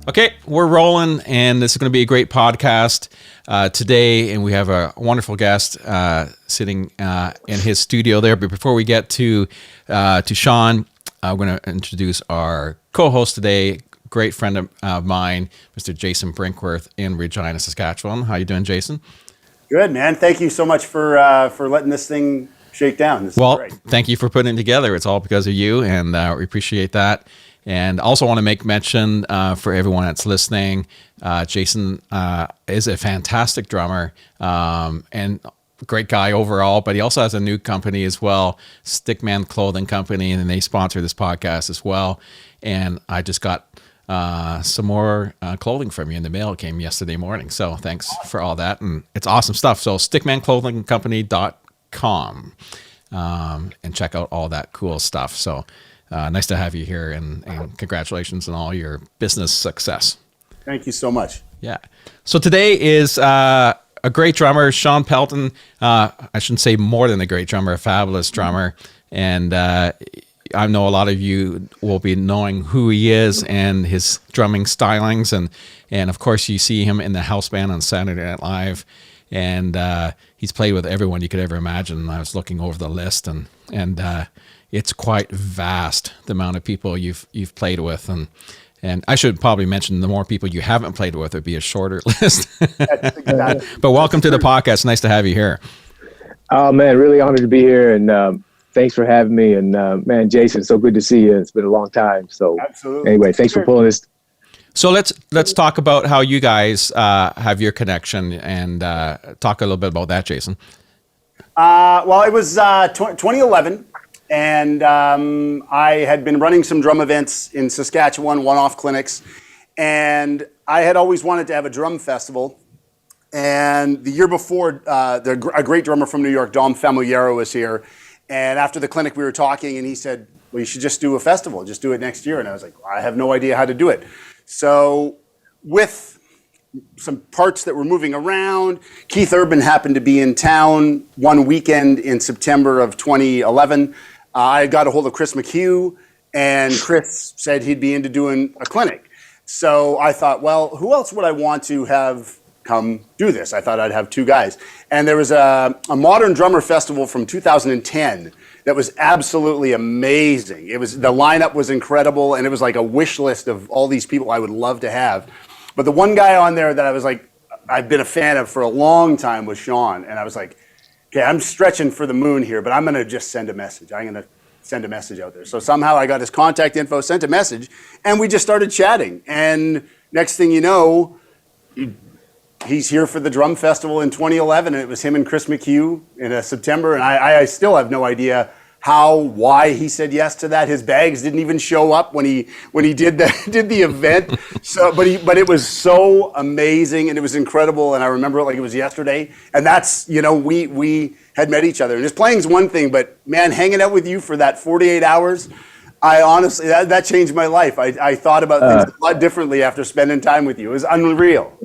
Okay, we're rolling, and this is going to be a great podcast today, and we have a wonderful guest sitting in his studio there. But before we get to Shawn, I'm going to introduce our co-host today, great friend of mine, Mr. Jayson Brinkworth in Regina, Saskatchewan. How you doing, Jayson? Good, man. Thank you so much for letting this thing shake down. This is great. Thank you for putting it together. It's all because of you, and we appreciate that. And also want to make mention for everyone that's listening, Jayson is a fantastic drummer and great guy overall, but he also has a new company as well, Stickman Clothing Company, and they sponsor this podcast as well. And I just got some more clothing from you in the mail. It came yesterday morning. So thanks for all that. And it's awesome stuff. So stickmanclothingcompany.com and check out all that cool stuff. So nice to have you here, and congratulations on all your business success. Thank you so much. Yeah. So today is a great drummer, Shawn Pelton. I shouldn't say more than a great drummer, a fabulous drummer. And I know a lot of you will be knowing who he is and his drumming stylings. And of course, you see him in the house band on Saturday Night Live. And he's played with everyone you could ever imagine. I was looking over the list, and it's quite vast, the amount of people you've played with, and I should probably mention the more people you haven't played with, it'd be a shorter list. That's exactly. But welcome to the podcast. Nice to have you here. Oh man, really honored to be here, and thanks for having me. And man, Jayson, so good to see you. It's been a long time. So absolutely. Anyway, thanks for pulling this. So let's talk about how you guys have your connection, and talk a little bit about that, Jayson. Well, it was 2011. And I had been running some drum events in Saskatchewan, one-off clinics, and I had always wanted to have a drum festival. And the year before, a great drummer from New York, Dom Familiero, was here. And after the clinic, we were talking, and he said, well, you should just do a festival. Just do it next year. And I was like, well, I have no idea how to do it. So with some parts that were moving around, Keith Urban happened to be in town one weekend in September of 2011. I got a hold of Chris McHugh, and Chris said he'd be into doing a clinic. So I thought, well, who else would I want to have come do this? I thought I'd have two guys. And there was a modern drummer festival from 2010 that was absolutely amazing. The lineup was incredible, and it was like a wish list of all these people I would love to have. But the one guy on there that I was like, I've been a fan of for a long time was Shawn. And I was like, okay, I'm stretching for the moon here, but I'm going to just send a message. I'm going to send a message out there. So somehow I got his contact info, sent a message, and we just started chatting. And next thing you know, he's here for the drum festival in 2011, and it was him and Chris McHugh in September. And I still have no idea why he said yes to that. His bags didn't even show up when he did the event. So, but it was so amazing, and it was incredible, and I remember it like it was yesterday. And that's, we had met each other. And just playing's one thing, but man, hanging out with you for that 48 hours, I honestly, that changed my life. I thought about things a lot differently after spending time with you. It was unreal.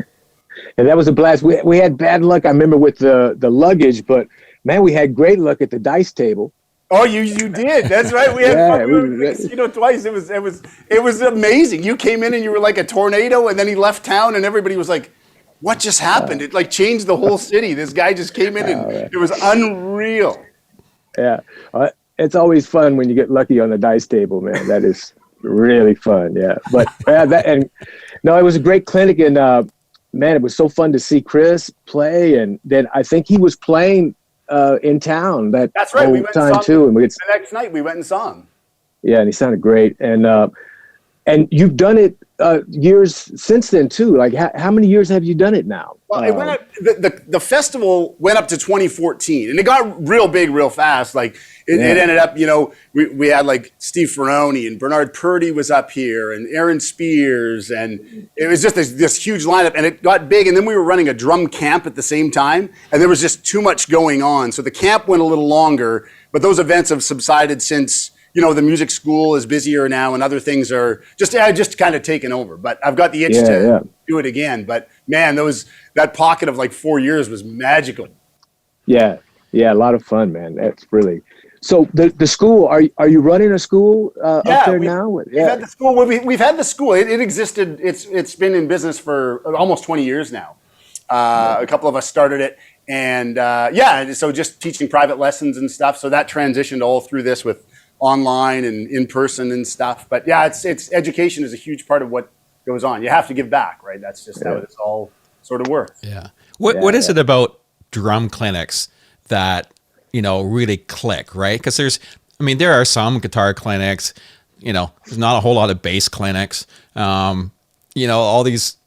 And that was a blast. We had bad luck, I remember, with the luggage, but man, we had great luck at the dice table. Oh, you did. That's right. We had fun. Twice. It was amazing. You came in and you were like a tornado, and then he left town, and everybody was like, "What just happened?" It like changed the whole city. This guy just came in, and it was unreal. Yeah, it's always fun when you get lucky on the dice table, man. That is really fun. Yeah, but it was a great clinic, and man, it was so fun to see Chris play, and then I think he was playing in town that's right. We went time too, and the next night we went and saw him. Yeah, and he sounded great, and you've done it years since then too. Like how many years have you done it now? Well, it went up, the festival went up to 2014, and it got real big real fast. Like it ended up, we had like Steve Ferroni and Bernard Purdy was up here, and Aaron Spears, and it was just this huge lineup, and it got big. And then we were running a drum camp at the same time, and there was just too much going on. So the camp went a little longer, but those events have subsided since. The music school is busier now, and other things are just kind of taken over. But I've got the itch to do it again. But man, that pocket of like 4 years was magical. Yeah, a lot of fun, man. That's really So the school, are you running a school up there now? We've had the school. We've had the school. It existed. It's been in business for almost 20 years now. A couple of us started it, and so just teaching private lessons and stuff. So that transitioned all through this with online and in person and stuff. But yeah, it's education is a huge part of what goes on. You have to give back, right? That's just how it's all sort of works. Yeah. What is it about drum clinics that really click, right? Because there are some guitar clinics, there's not a whole lot of bass clinics, all these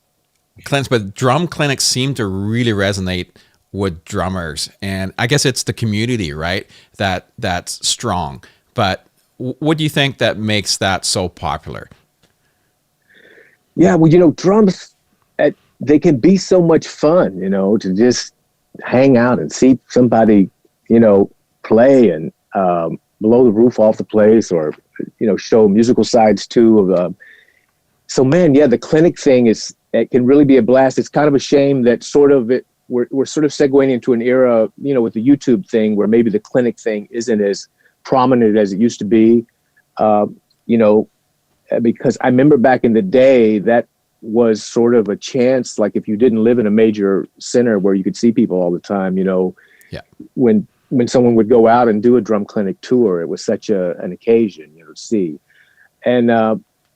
clinics, but drum clinics seem to really resonate with drummers. And I guess it's the community, right? That's strong. But what do you think that makes that so popular? Yeah, well, drums, they can be so much fun, to just hang out and see somebody play and blow the roof off the place, or show musical sides too of so man, the clinic thing it can really be a blast. It's kind of a shame that we're sort of segueing into an era, with the YouTube thing, where maybe the clinic thing isn't as prominent as it used to be, because I remember back in the day that was sort of a chance, like if you didn't live in a major center where you could see people all the time, when someone would go out and do a drum clinic tour, it was such an occasion, to see. And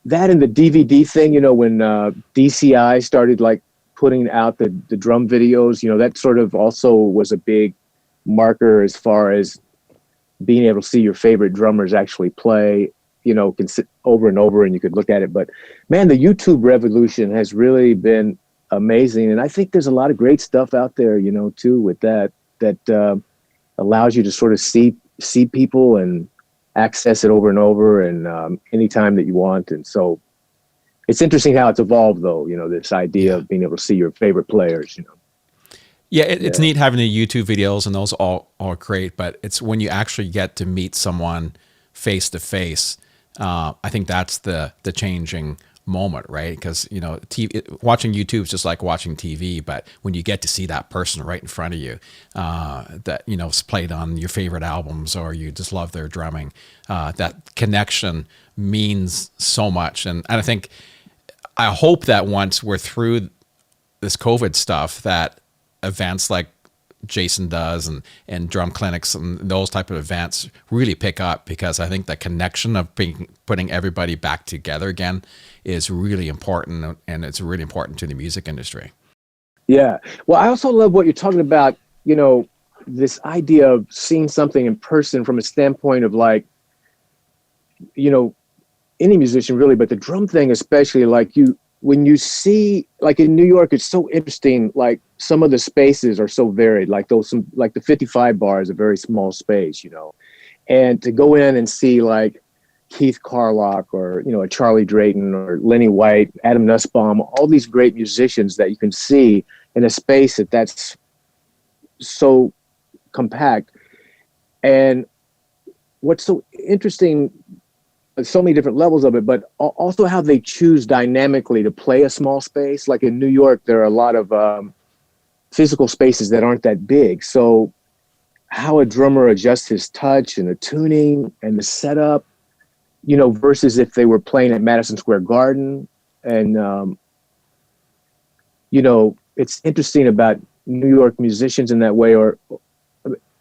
that and the DVD thing, when DCI started like putting out the drum videos, that sort of also was a big marker as far as being able to see your favorite drummers actually play, can sit over and over and you could look at it. But man, the YouTube revolution has really been amazing. And I think there's a lot of great stuff out there, too, with that allows you to sort of see people and access it over and over and anytime that you want. And so it's interesting how it's evolved, though, this idea of being able to see your favorite players, Yeah, it's neat having the YouTube videos, and those all are great. But it's when you actually get to meet someone face to face, I think that's the changing moment, right? Because watching YouTube is just like watching TV, but when you get to see that person right in front of you, that's played on your favorite albums, or you just love their drumming, that connection means so much. And I hope that once we're through this COVID stuff, that events like Jayson does and drum clinics and those type of events really pick up, because I think the connection of putting everybody back together again is really important, and it's really important to the music industry. Yeah. Well, I also love what you're talking about, this idea of seeing something in person from a standpoint of like, any musician really, but the drum thing especially, like when you see, like in New York, it's so interesting. Like some of the spaces are so varied. Like like the 55 bar is a very small space, and to go in and see like Keith Carlock or a Charlie Drayton or Lenny White, Adam Nussbaum, all these great musicians that you can see in a space that's so compact. And what's so interesting, so many different levels of it, but also how they choose dynamically to play a small space. Like in New York, there are a lot of physical spaces that aren't that big. So how a drummer adjusts his touch and the tuning and the setup, versus if they were playing at Madison Square Garden. And, it's interesting about New York musicians in that way, or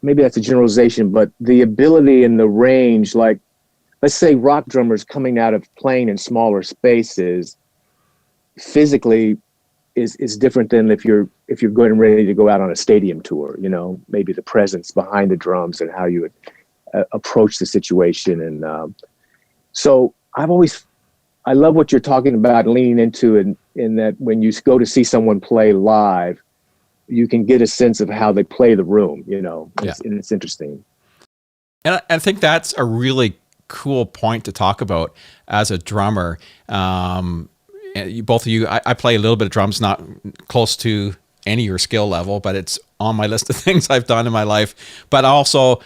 maybe that's a generalization, but the ability and the range, like, let's say rock drummers coming out of playing in smaller spaces physically is different than if you're good and ready to go out on a stadium tour, maybe the presence behind the drums and how you would approach the situation. And so I love what you're talking about, leaning into, in that when you go to see someone play live, you can get a sense of how they play the room, and it's interesting. And I think that's a really cool point to talk about as a drummer. Both of you, I play a little bit of drums, not close to any of your skill level, but it's on my list of things I've done in my life. But also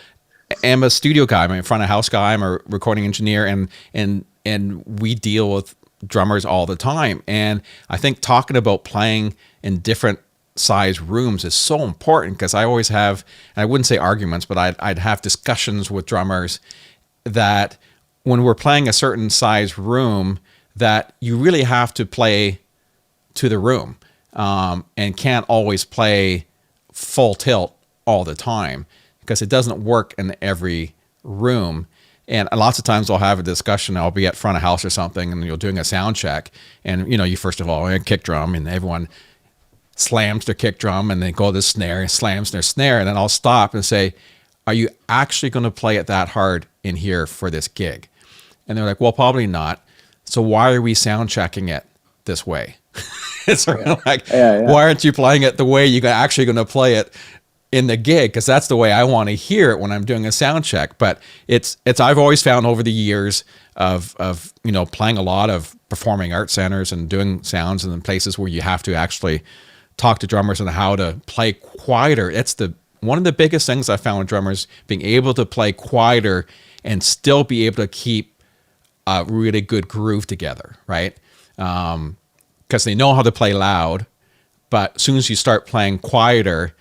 am a studio guy. I'm a front of house guy. I'm a recording engineer, and we deal with drummers all the time. And I think talking about playing in different size rooms is so important, because I always have, and I wouldn't say arguments, but I'd have discussions with drummers that when we're playing a certain size room, that you really have to play to the room, and can't always play full tilt all the time, because it doesn't work in every room. And lots of times I'll have a discussion. I'll be at front of house or something, and you're doing a sound check, and you first of all kick drum, and everyone slams their kick drum, and they go to the snare and slams their snare, and then I'll stop and say, "Are you actually going to play it that hard in here for this gig?" And they're like, "Well, probably not. So why are we sound checking it this way?" It's sort of like, why aren't you playing it the way you're actually going to play it in the gig? Because that's the way I want to hear it when I'm doing a sound check. But it's I've always found over the years of playing a lot of performing arts centers and doing sounds in places where you have to actually talk to drummers on how to play quieter. It's one of the biggest things I found with drummers, being able to play quieter and still be able to keep a really good groove together, right? Because they know how to play loud, but as soon as you start playing quieter,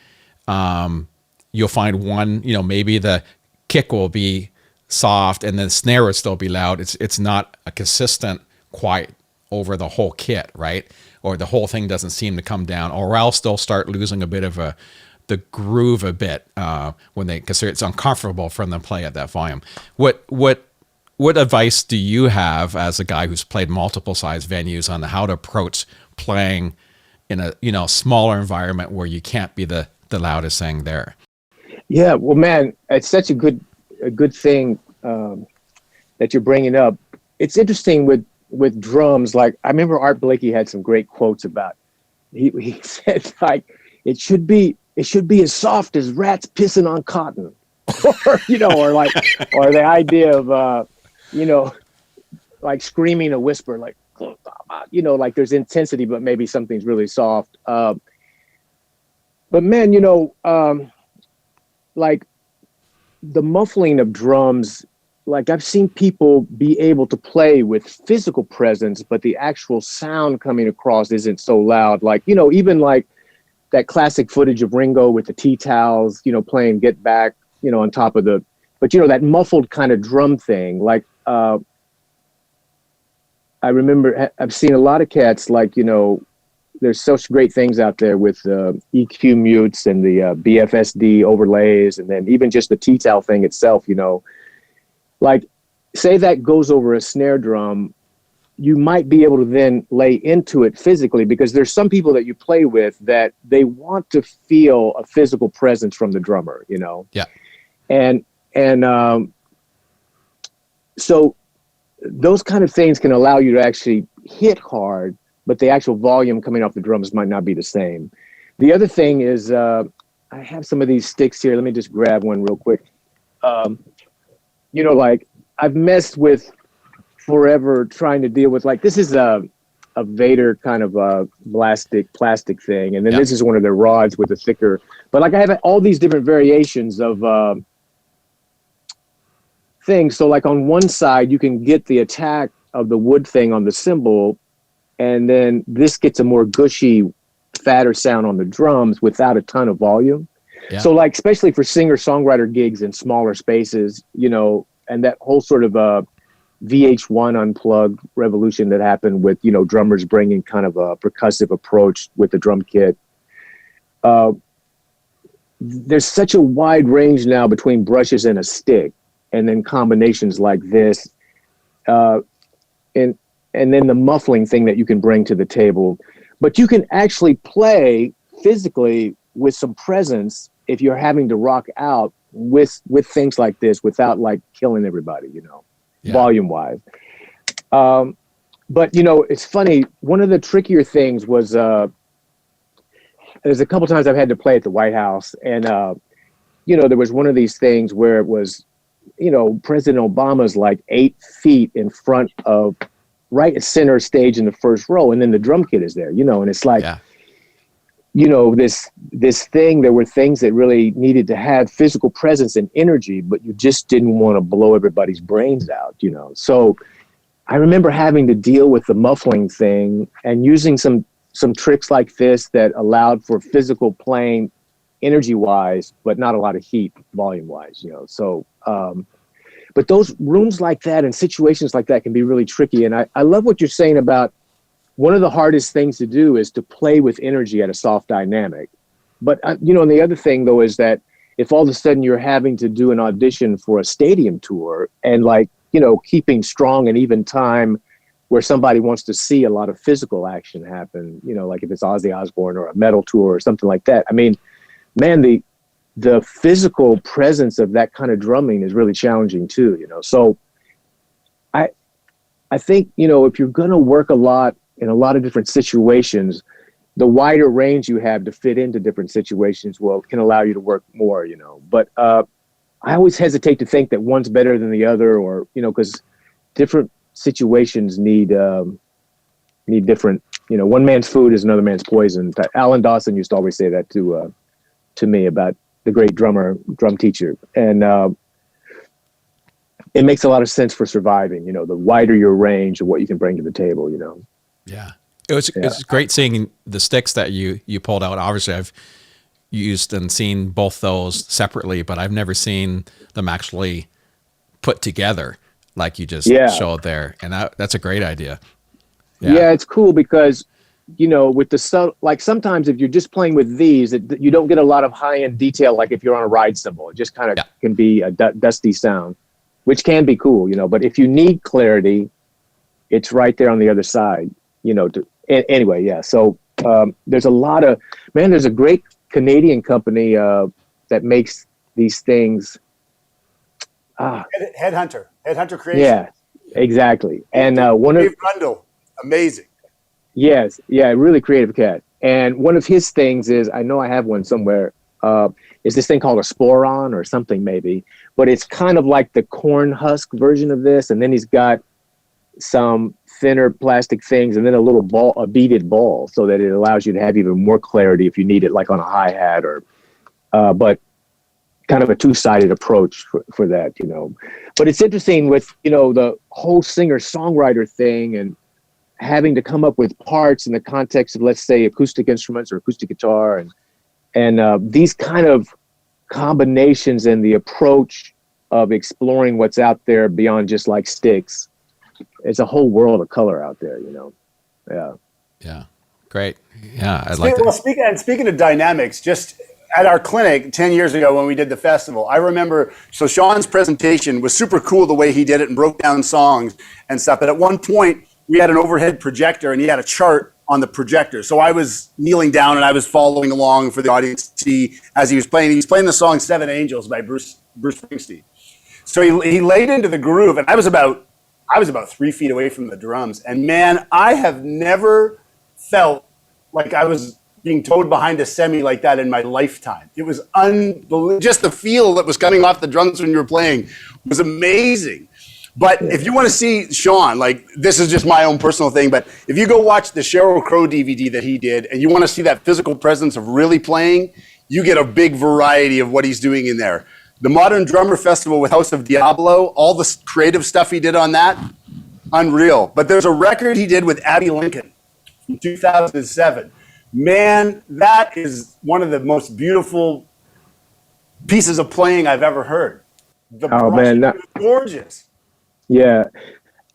you'll find one, maybe the kick will be soft and the snare will still be loud. It's not a consistent quiet over the whole kit, right? Or the whole thing doesn't seem to come down, or else they'll start losing a bit of the groove a bit because it's uncomfortable for them to play at that volume. What advice do you have as a guy who's played multiple size venues on how to approach playing in a smaller environment where you can't be the loudest thing there? Yeah, well, man, it's such a good thing that you're bringing up. It's interesting with drums. Like, I remember Art Blakey had some great quotes about. He said, like, it should be as soft as rats pissing on cotton, or the idea of like screaming a whisper, like like there's intensity, but maybe something's really soft. But man, like the muffling of drums, like I've seen people be able to play with physical presence, but the actual sound coming across isn't so loud. Like, even like that classic footage of Ringo with the tea towels, playing Get Back, on top of but that muffled kind of drum thing. Like, I remember I've seen a lot of cats, like, there's such great things out there with EQ mutes and the BFSD overlays, and then even just the T-towel thing itself, like, say that goes over a snare drum, you might be able to then lay into it physically, because there's some people that you play with that they want to feel a physical presence from the drummer, Yeah. And so those kind of things can allow you to actually hit hard, but the actual volume coming off the drums might not be the same. The other thing is, I have some of these sticks here. Let me just grab one real quick. Like I've messed with forever trying to deal with, like, this is a Vader kind of a plastic thing. And then This is one of their rods with a thicker, but like I have all these different variations of things. So like on one side, you can get the attack of the wood thing on the cymbal, and then this gets a more gushy, fatter sound on the drums without a ton of volume. Yeah. So like, especially for singer-songwriter gigs in smaller spaces, and that whole sort of VH1 unplugged revolution that happened with, drummers bringing kind of a percussive approach with the drum kit. There's such a wide range now between brushes and a stick, and then combinations like this, and then the muffling thing that you can bring to the table. But you can actually play physically with some presence if you're having to rock out with things like this without like killing everybody, volume wise. But it's funny. One of the trickier things was there's a couple times I've had to play at the White House, and there was one of these things where it was, President Obama's like 8 feet in front of right center stage in the first row, and then the drum kit is there, and it's like, this thing, there were things that really needed to have physical presence and energy, but you just didn't want to blow everybody's brains out, So I remember having to deal with the muffling thing and using some some tricks like this that allowed for physical playing energy wise, but not a lot of heat volume wise, So, but those rooms like that and situations like that can be really tricky. And I love what you're saying about one of the hardest things to do is to play with energy at a soft dynamic. But, and the other thing, though, is that if all of a sudden you're having to do an audition for a stadium tour and keeping strong and even time where somebody wants to see a lot of physical action happen, like if it's Ozzy Osbourne or a metal tour or something like that. I mean, man, the physical presence of that kind of drumming is really challenging too, So I think, if you're going to work a lot in a lot of different situations, the wider range you have to fit into different situations can allow you to work more, But I always hesitate to think that one's better than the other, or because different situations need different. One man's food is another man's poison. Alan Dawson used to always say that to me about the great drum teacher, and it makes a lot of sense for surviving. The wider your range of what you can bring to the table. Yeah. It's great seeing the sticks that you pulled out. Obviously, I've used and seen both those separately, but I've never seen them actually put together like you just showed there. And that's a great idea. Yeah, it's cool because, with like sometimes if you're just playing with these, you don't get a lot of high-end detail like if you're on a ride cymbal. It just kind of can be a dusty sound, which can be cool, But if you need clarity, it's right there on the other side, Anyway, yeah. So there's a great Canadian company that makes these things. Headhunter Creation. Yeah, exactly. And one of Dave Rundle, amazing. Yes, yeah, really creative cat. And one of his things is, I know I have one somewhere, is this thing called a sporon or something maybe, but it's kind of like the corn husk version of this. And then he's got some thinner plastic things and then a little ball, a beaded ball, so that it allows you to have even more clarity if you need it, like on a hi-hat or, but kind of a two-sided approach for that, But it's interesting with, the whole singer-songwriter thing and having to come up with parts in the context of, let's say, acoustic instruments or acoustic guitar and these kind of combinations and the approach of exploring what's out there beyond just like sticks. It's a whole world of color out there, Yeah. Yeah. Great. Yeah. I'd like that. Well, speaking of dynamics, just at our clinic 10 years ago when we did the festival, I remember, so Shawn's presentation was super cool the way he did it and broke down songs and stuff. But at one point we had an overhead projector and he had a chart on the projector. So I was kneeling down and I was following along for the audience to see as he was playing. He was playing the song 7 Angels by Bruce Springsteen. So he laid into the groove and I was about 3 feet away from the drums. And man, I have never felt like I was being towed behind a semi like that in my lifetime. It was unbelievable. Just the feel that was coming off the drums when you were playing was amazing. But if you want to see Shawn, like this is just my own personal thing, but if you go watch the Sheryl Crow DVD that he did and you want to see that physical presence of really playing, you get a big variety of what he's doing in there. The Modern Drummer Festival with House of Diablo, all the creative stuff he did on that, unreal. But there's a record he did with Abbey Lincoln in 2007. Man, that is one of the most beautiful pieces of playing I've ever heard. The brush is gorgeous. Yeah,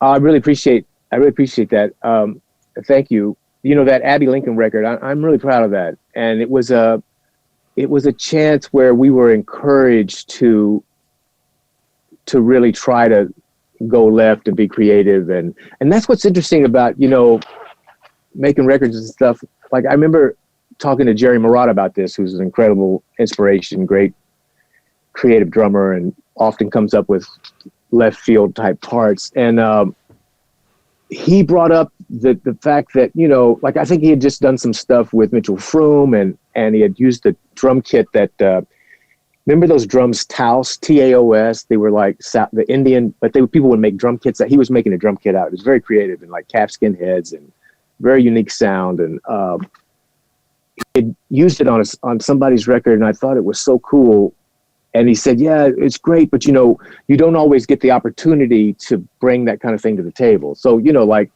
I really appreciate that. Thank you. That Abbey Lincoln record, I'm really proud of that. And it was a chance where we were encouraged to really try to go left and be creative. And that's what's interesting about, making records and stuff. Like I remember talking to Jerry Marotta about this, who's an incredible inspiration, great creative drummer, and often comes up with left field type parts. And he brought up the fact that, like I think he had just done some stuff with Mitchell Froome and he had used the drum kit that, remember those drums, Taos, Taos? They were like the Indian, but people would make drum kits that he was making a drum kit out. It was very creative and like calfskin heads and very unique sound. And he used it on somebody's record. And I thought it was so cool. And he said, yeah, it's great, but you don't always get the opportunity to bring that kind of thing to the table. So, like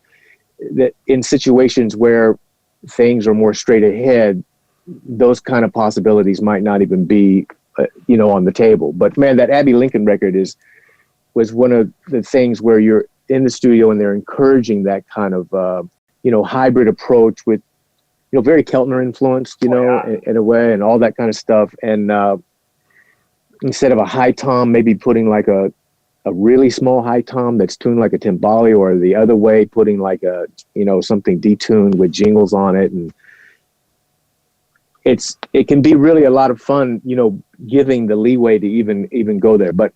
that in situations where things are more straight ahead, those kind of possibilities might not even be, on the table. But man, that Abbey Lincoln record was one of the things where you're in the studio and they're encouraging that kind of, hybrid approach with, very Keltner influenced, in a way, and all that kind of stuff. And instead of a high tom, maybe putting like a really small high tom that's tuned like a timbale, or the other way, putting like a, something detuned with jingles on it. And it can be really a lot of fun, giving the leeway to even go there. But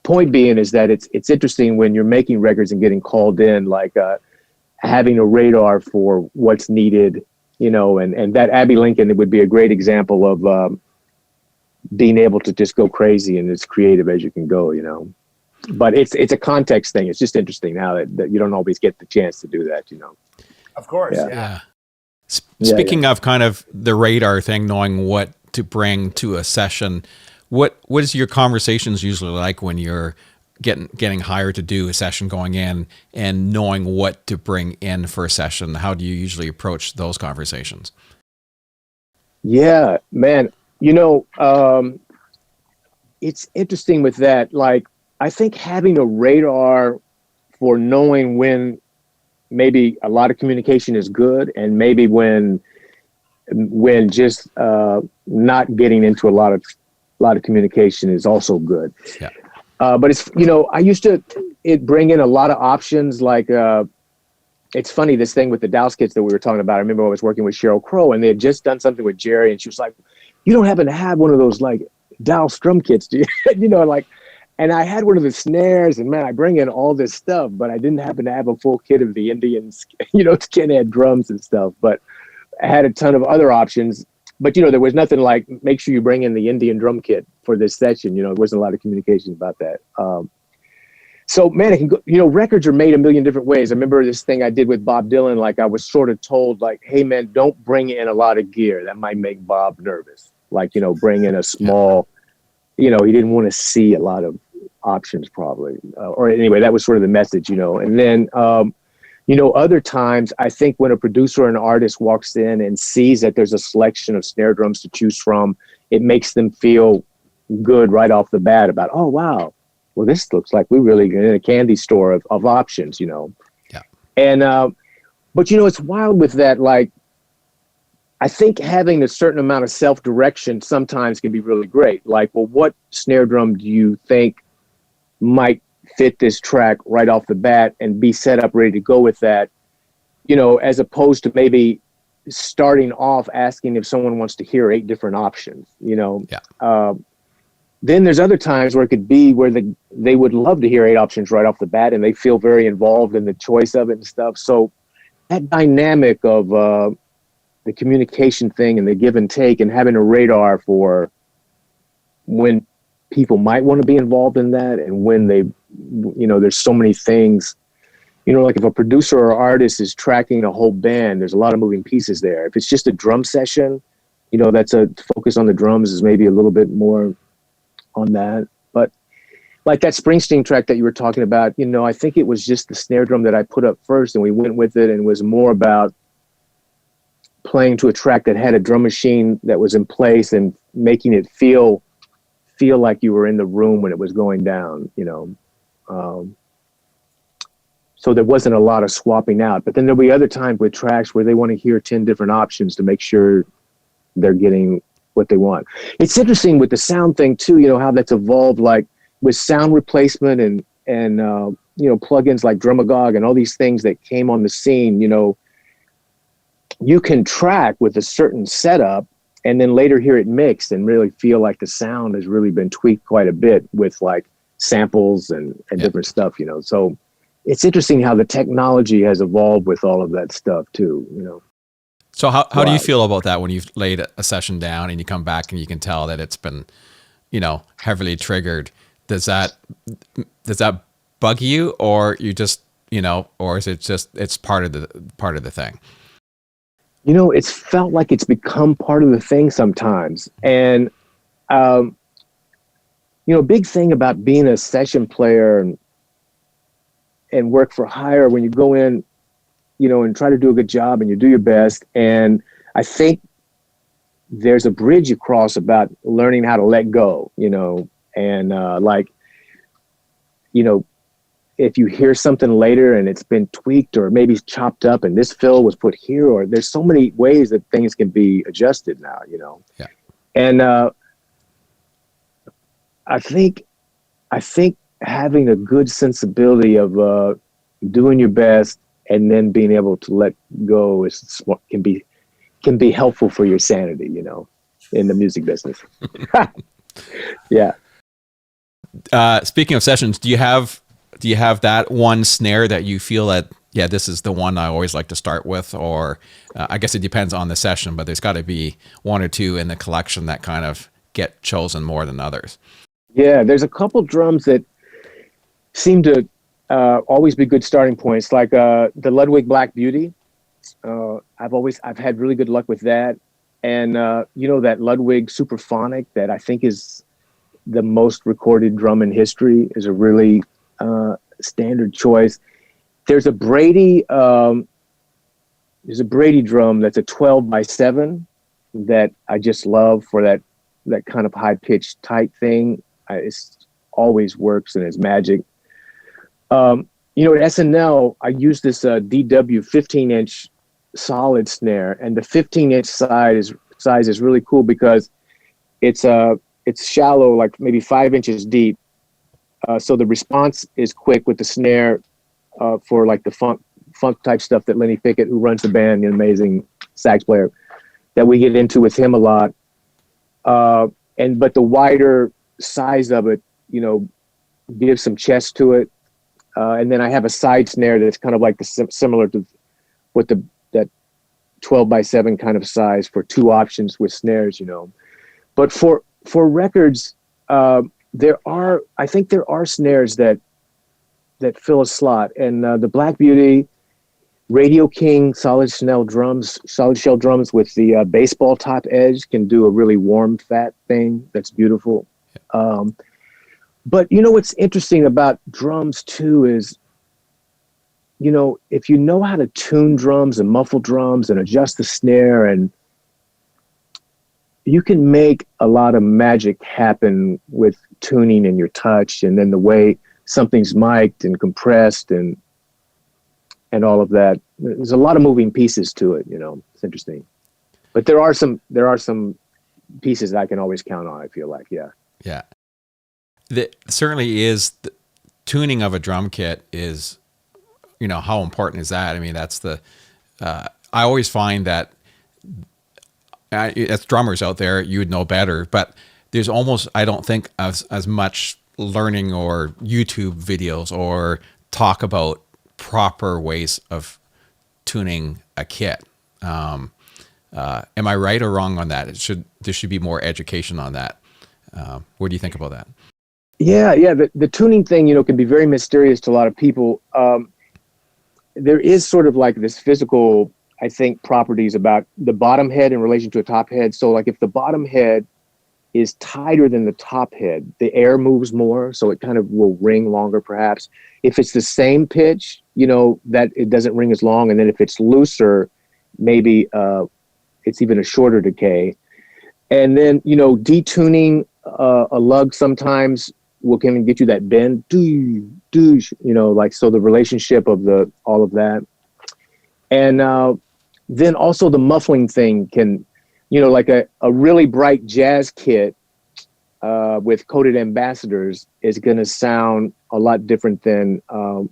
point being is that it's interesting when you're making records and getting called in, like having a radar for what's needed, and that Abbey Lincoln, it would be a great example of being able to just go crazy and as creative as you can go, but it's a context thing. It's just interesting now that you don't always get the chance to do that, Of course. Yeah. Speaking of kind of the radar thing, knowing what to bring to a session, what is your conversations usually like when you're getting hired to do a session going in and knowing what to bring in for a session? How do you usually approach those conversations? Yeah, man, it's interesting with that. Like, I think having a radar for knowing when maybe a lot of communication is good, and maybe when just not getting into a lot of communication is also good. Yeah. But it's, I used to bring in a lot of options. Like, it's funny, this thing with the Douse kits that we were talking about. I remember I was working with Sheryl Crow, and they had just done something with Jerry, and she was like, "You don't happen to have one of those like Douse drum kits, do you?" And I had one of the snares, and man, I bring in all this stuff, but I didn't happen to have a full kit of the Indian, skinhead drums and stuff. But I had a ton of other options. But, there was nothing like, make sure you bring in the Indian drum kit for this session. There wasn't a lot of communication about that. So, man, it can go, records are made a million different ways. I remember this thing I did with Bob Dylan. Like, I was sort of told, like, hey, man, don't bring in a lot of gear. That might make Bob nervous. Like, bring in a small, he didn't want to see a lot of options probably. Or anyway, that was sort of the message, And then, other times, I think when a producer or an artist walks in and sees that there's a selection of snare drums to choose from, it makes them feel good right off the bat about, oh, wow, well, this looks like we really in a candy store of options, Yeah. And, but, it's wild with that. Like, I think having a certain amount of self-direction sometimes can be really great. Like, well, what snare drum do you think might fit this track right off the bat, and be set up ready to go with that, as opposed to maybe starting off asking if someone wants to hear 8 different options, Yeah. Then there's other times where it could be where they would love to hear 8 options right off the bat, and they feel very involved in the choice of it and stuff. So that dynamic of the communication thing and the give and take, and having a radar for when people might want to be involved in that, and when they, there's so many things, like if a producer or artist is tracking a whole band, there's a lot of moving pieces there. If it's just a drum session, that's a focus on the drums is maybe a little bit more on that. But like that Springsteen track that you were talking about, I think it was just the snare drum that I put up first, and we went with it, and it was more about playing to a track that had a drum machine that was in place and making it feel like you were in the room when it was going down, so there wasn't a lot of swapping out. But then there'll be other times with tracks where they want to hear 10 different options to make sure they're getting what they want. It's interesting with the sound thing too, how that's evolved, like with sound replacement and plugins like Drumagog and all these things that came on the scene. You can track with a certain setup and then later hear it mixed and really feel like the sound has really been tweaked quite a bit with like samples and different stuff, So it's interesting how the technology has evolved with all of that stuff too, So how do you feel about that when you've laid a session down and you come back and you can tell that it's been, heavily triggered? Does that bug you, or you just, or is it just, it's part of the thing? It's felt like it's become part of the thing sometimes. And, a big thing about being a session player and work for hire, when you go in, and try to do a good job, and you do your best. And I think there's a bridge you cross about learning how to let go, and if you hear something later and it's been tweaked or maybe it's chopped up and this fill was put here, or there's so many ways that things can be adjusted now, Yeah. And I think having a good sensibility of doing your best and then being able to let go can be helpful for your sanity, in the music business. Yeah. Speaking of sessions, do you have that one snare that you feel that, yeah, this is the one I always like to start with? Or I guess it depends on the session, but there's got to be one or two in the collection that kind of get chosen more than others. Yeah, there's a couple drums that seem to always be good starting points, like the Ludwig Black Beauty. I've had really good luck with that. And that Ludwig Superphonic that I think is the most recorded drum in history is a really standard choice. There's a Brady drum that's a 12x7 that I just love for that kind of high pitched tight thing. It always works and is magic. At SNL, I use this DW 15-inch solid snare, and the 15-inch size is really cool because it's shallow, like maybe 5 inches deep. So the response is quick with the snare for like the funk type stuff that Lenny Pickett, who runs the band, an amazing sax player, that we get into with him a lot. But the wider size of it, gives some chest to it. And then I have a side snare that's kind of like similar to what that 12x7 kind of size for two options with snares, But for records, I think there are snares that fill a slot, and the Black Beauty, Radio King solid shell drums with the baseball top edge can do a really warm, fat thing that's beautiful. But what's interesting about drums too is, if you know how to tune drums and muffle drums and adjust the snare, and you can make a lot of magic happen with tuning and your touch, and then the way something's mic'd and compressed and all of that. There's a lot of moving pieces to it, It's interesting. But there are some pieces that I can always count on, I feel like, yeah. Yeah. Certainly is the tuning of a drum kit is, how important is that? I mean, that's I always find that as drummers out there, you would know better, but there's almost, I don't think as much learning or YouTube videos or talk about proper ways of tuning a kit. Am I right or wrong on that? There should be more education on that. What do you think about that? Yeah. The tuning thing, can be very mysterious to a lot of people. There is sort of like this physical, I think, properties about the bottom head in relation to a top head. So like if the bottom head is tighter than the top head, the air moves more, so it kind of will ring longer perhaps. If it's the same pitch, that it doesn't ring as long. And then if it's looser, maybe it's even a shorter decay. And then, detuning a lug sometimes can get you that bend, so the relationship of all of that. And then also the muffling thing can, like a really bright jazz kit with coated ambassadors is going to sound a lot different than, a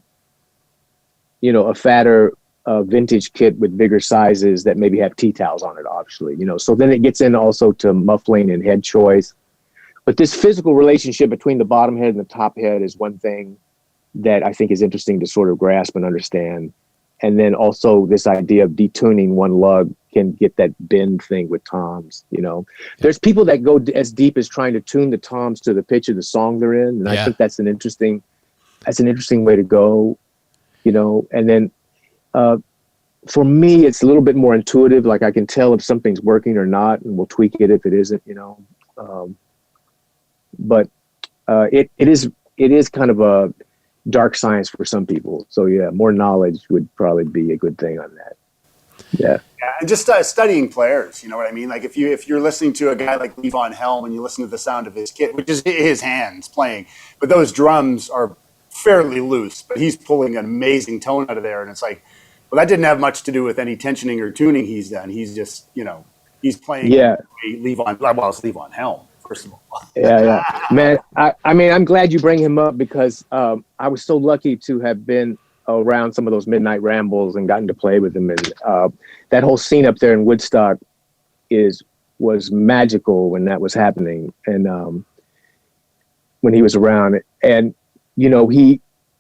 fatter vintage kit with bigger sizes that maybe have tea towels on it, obviously, So then it gets in also to muffling and head choice. But this physical relationship between the bottom head and the top head is one thing that I think is interesting to sort of grasp and understand. And then also this idea of detuning one lug can get that bend thing with toms, There's people that go as deep as trying to tune the toms to the pitch of the song they're in. And I think that's an interesting way to go, And then for me, it's a little bit more intuitive. Like I can tell if something's working or not, and we'll tweak it if it isn't, But it is kind of dark science for some people. So yeah, more knowledge would probably be a good thing on that. Yeah. Yeah, and just studying players, you know what I mean? Like if you're listening to a guy like Levon Helm and you listen to the sound of his kit, which is his hands playing, but those drums are fairly loose, but he's pulling an amazing tone out of there. And it's like, well, that didn't have much to do with any tensioning or tuning he's done. He's just, he's playing Levon, well, it's Levon Helm, first of all. Yeah. Man, I mean, I'm glad you bring him up because I was so lucky to have been around some of those midnight rambles and gotten to play with him. And that whole scene up there in Woodstock was magical when that was happening. And when he was around, and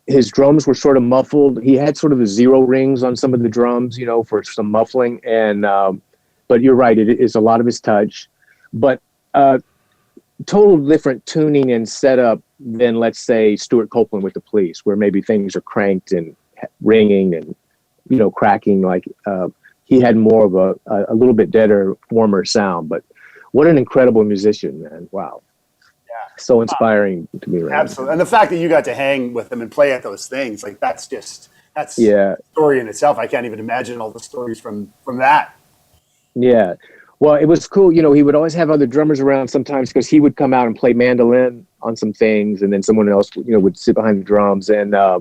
his drums were sort of muffled. He had sort of the zero rings on some of the drums, for some muffling. And but you're right, it is a lot of his touch, but total different tuning and setup than, let's say, Stuart Copeland with the Police, where maybe things are cranked and ringing and cracking. Like he had more of a little bit deader, warmer sound. But what an incredible musician, man! Wow, yeah, so inspiring to be around. Absolutely, and the fact that you got to hang with him and play at those things, like that's a story in itself. I can't even imagine all the stories from that. Yeah. Well, it was cool. He would always have other drummers around sometimes because he would come out and play mandolin on some things, and then someone else, would sit behind the drums. And I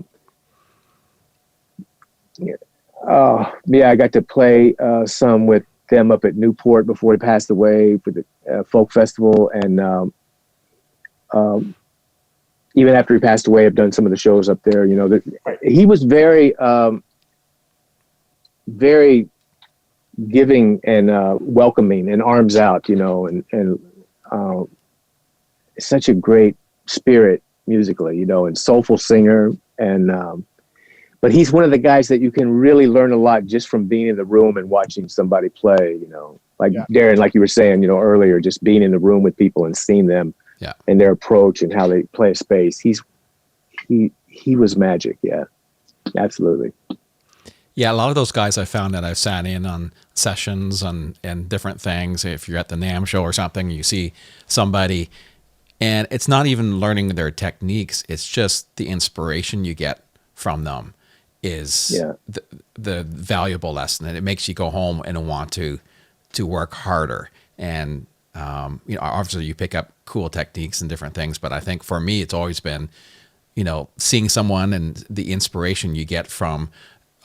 got to play some with them up at Newport before he passed away for the folk festival. And even after he passed away, I've done some of the shows up there. He was very, very giving and welcoming and arms out, and such a great spirit musically, and soulful singer. And but he's one of the guys that you can really learn a lot just from being in the room and watching somebody play, Darren, like you were saying, earlier, just being in the room with people and seeing them and their approach and how they play a space. He was magic. Yeah, absolutely. Yeah, a lot of those guys I found that I've sat in on sessions and different things. If you're at the NAMM show or something, you see somebody, and it's not even learning their techniques. It's just the inspiration you get from them is the valuable lesson, and it makes you go home and want to work harder. And obviously you pick up cool techniques and different things, but I think for me it's always been, seeing someone and the inspiration you get from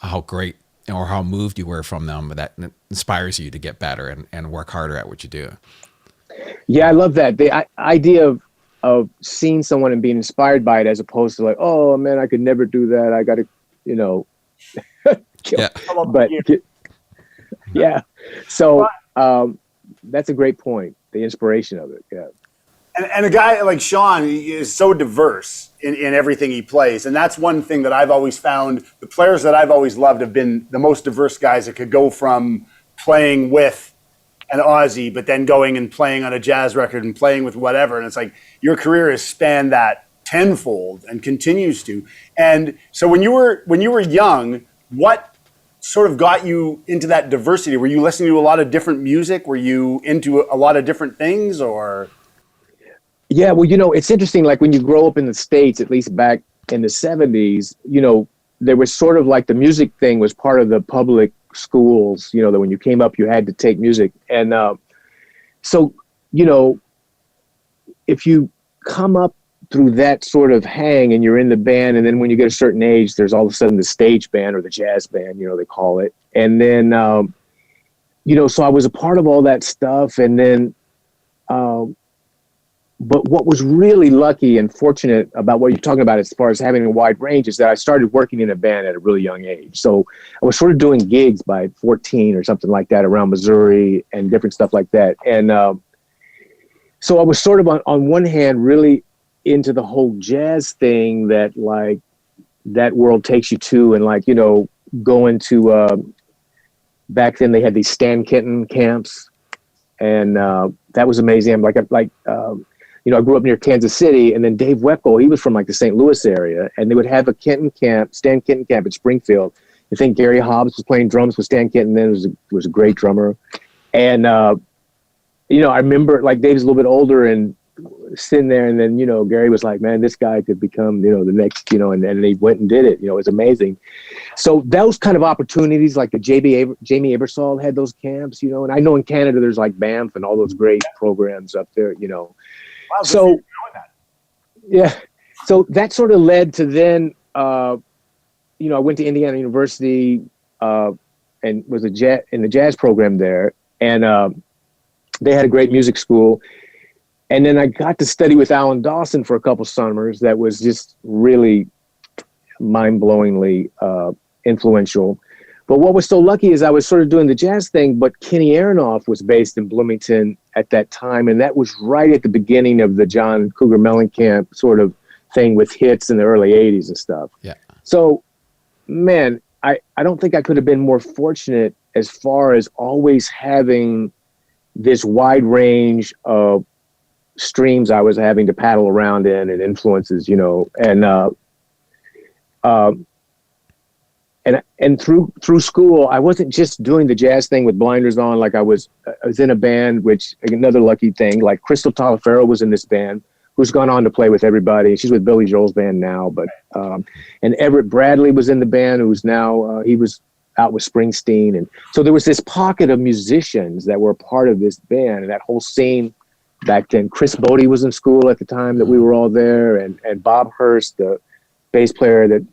how great or how moved you were from them, that inspires you to get better and work harder at what you do. Yeah, I love that. The idea of seeing someone and being inspired by it, as opposed to like, oh man, I could never do that. I got to, kill. But yeah. So that's a great point. The inspiration of it. Yeah. And a guy like Shawn is so diverse in everything he plays. And that's one thing that I've always found. The players that I've always loved have been the most diverse guys that could go from playing with an Aussie, but then going and playing on a jazz record and playing with whatever. And it's like your career has spanned that tenfold and continues to. And so when you were young, what sort of got you into that diversity? Were you listening to a lot of different music? Were you into a lot of different things, or? Yeah, well, it's interesting. Like when you grow up in the States, at least back in the 70s, there was sort of like the music thing was part of the public schools, that when you came up, you had to take music. And so, if you come up through that sort of hang and you're in the band, and then when you get a certain age, there's all of a sudden the stage band or the jazz band, they call it. And then, so I was a part of all that stuff. And then, but what was really lucky and fortunate about what you're talking about as far as having a wide range is that I started working in a band at a really young age. So I was sort of doing gigs by 14 or something like that around Missouri and different stuff like that. And so I was sort of on one hand really into the whole jazz thing that like that world takes you to, and like, going to back then they had these Stan Kenton camps, and that was amazing. I'm I grew up near Kansas City, and then Dave Weckl, he was from like the St. Louis area, and they would have a Stan Kenton camp at Springfield. I think Gary Hobbs was playing drums with Stan Kenton then, was a great drummer. And, I remember like Dave's a little bit older, and sitting there, and then, Gary was like, man, this guy could become, the next, and then he went and did it. It was amazing. So those kind of opportunities, like the Jamie Aebersold had those camps, and I know in Canada there's like Banff and all those great programs up there, Wow, So, yeah. So that sort of led to then, I went to Indiana University and was in the jazz program there. And they had a great music school. And then I got to study with Alan Dawson for a couple summers. That was just really mind-blowingly influential. But what was so lucky is I was sort of doing the jazz thing, but Kenny Aronoff was based in Bloomington at that time. And that was right at the beginning of the John Cougar Mellencamp sort of thing with hits in the early 80s and stuff. Yeah. So, man, I don't think I could have been more fortunate as far as always having this wide range of streams I was having to paddle around in and influences, and through school, I wasn't just doing the jazz thing with blinders on. Like I was in a band, which another lucky thing, like Crystal Taliaferro was in this band, who's gone on to play with everybody. She's with Billy Joel's band now, but, and Everett Bradley was in the band, who's now, he was out with Springsteen. And so there was this pocket of musicians that were part of this band and that whole scene back then. Chris Bodie was in school at the time that we were all there. And Bob Hurst, the bass player that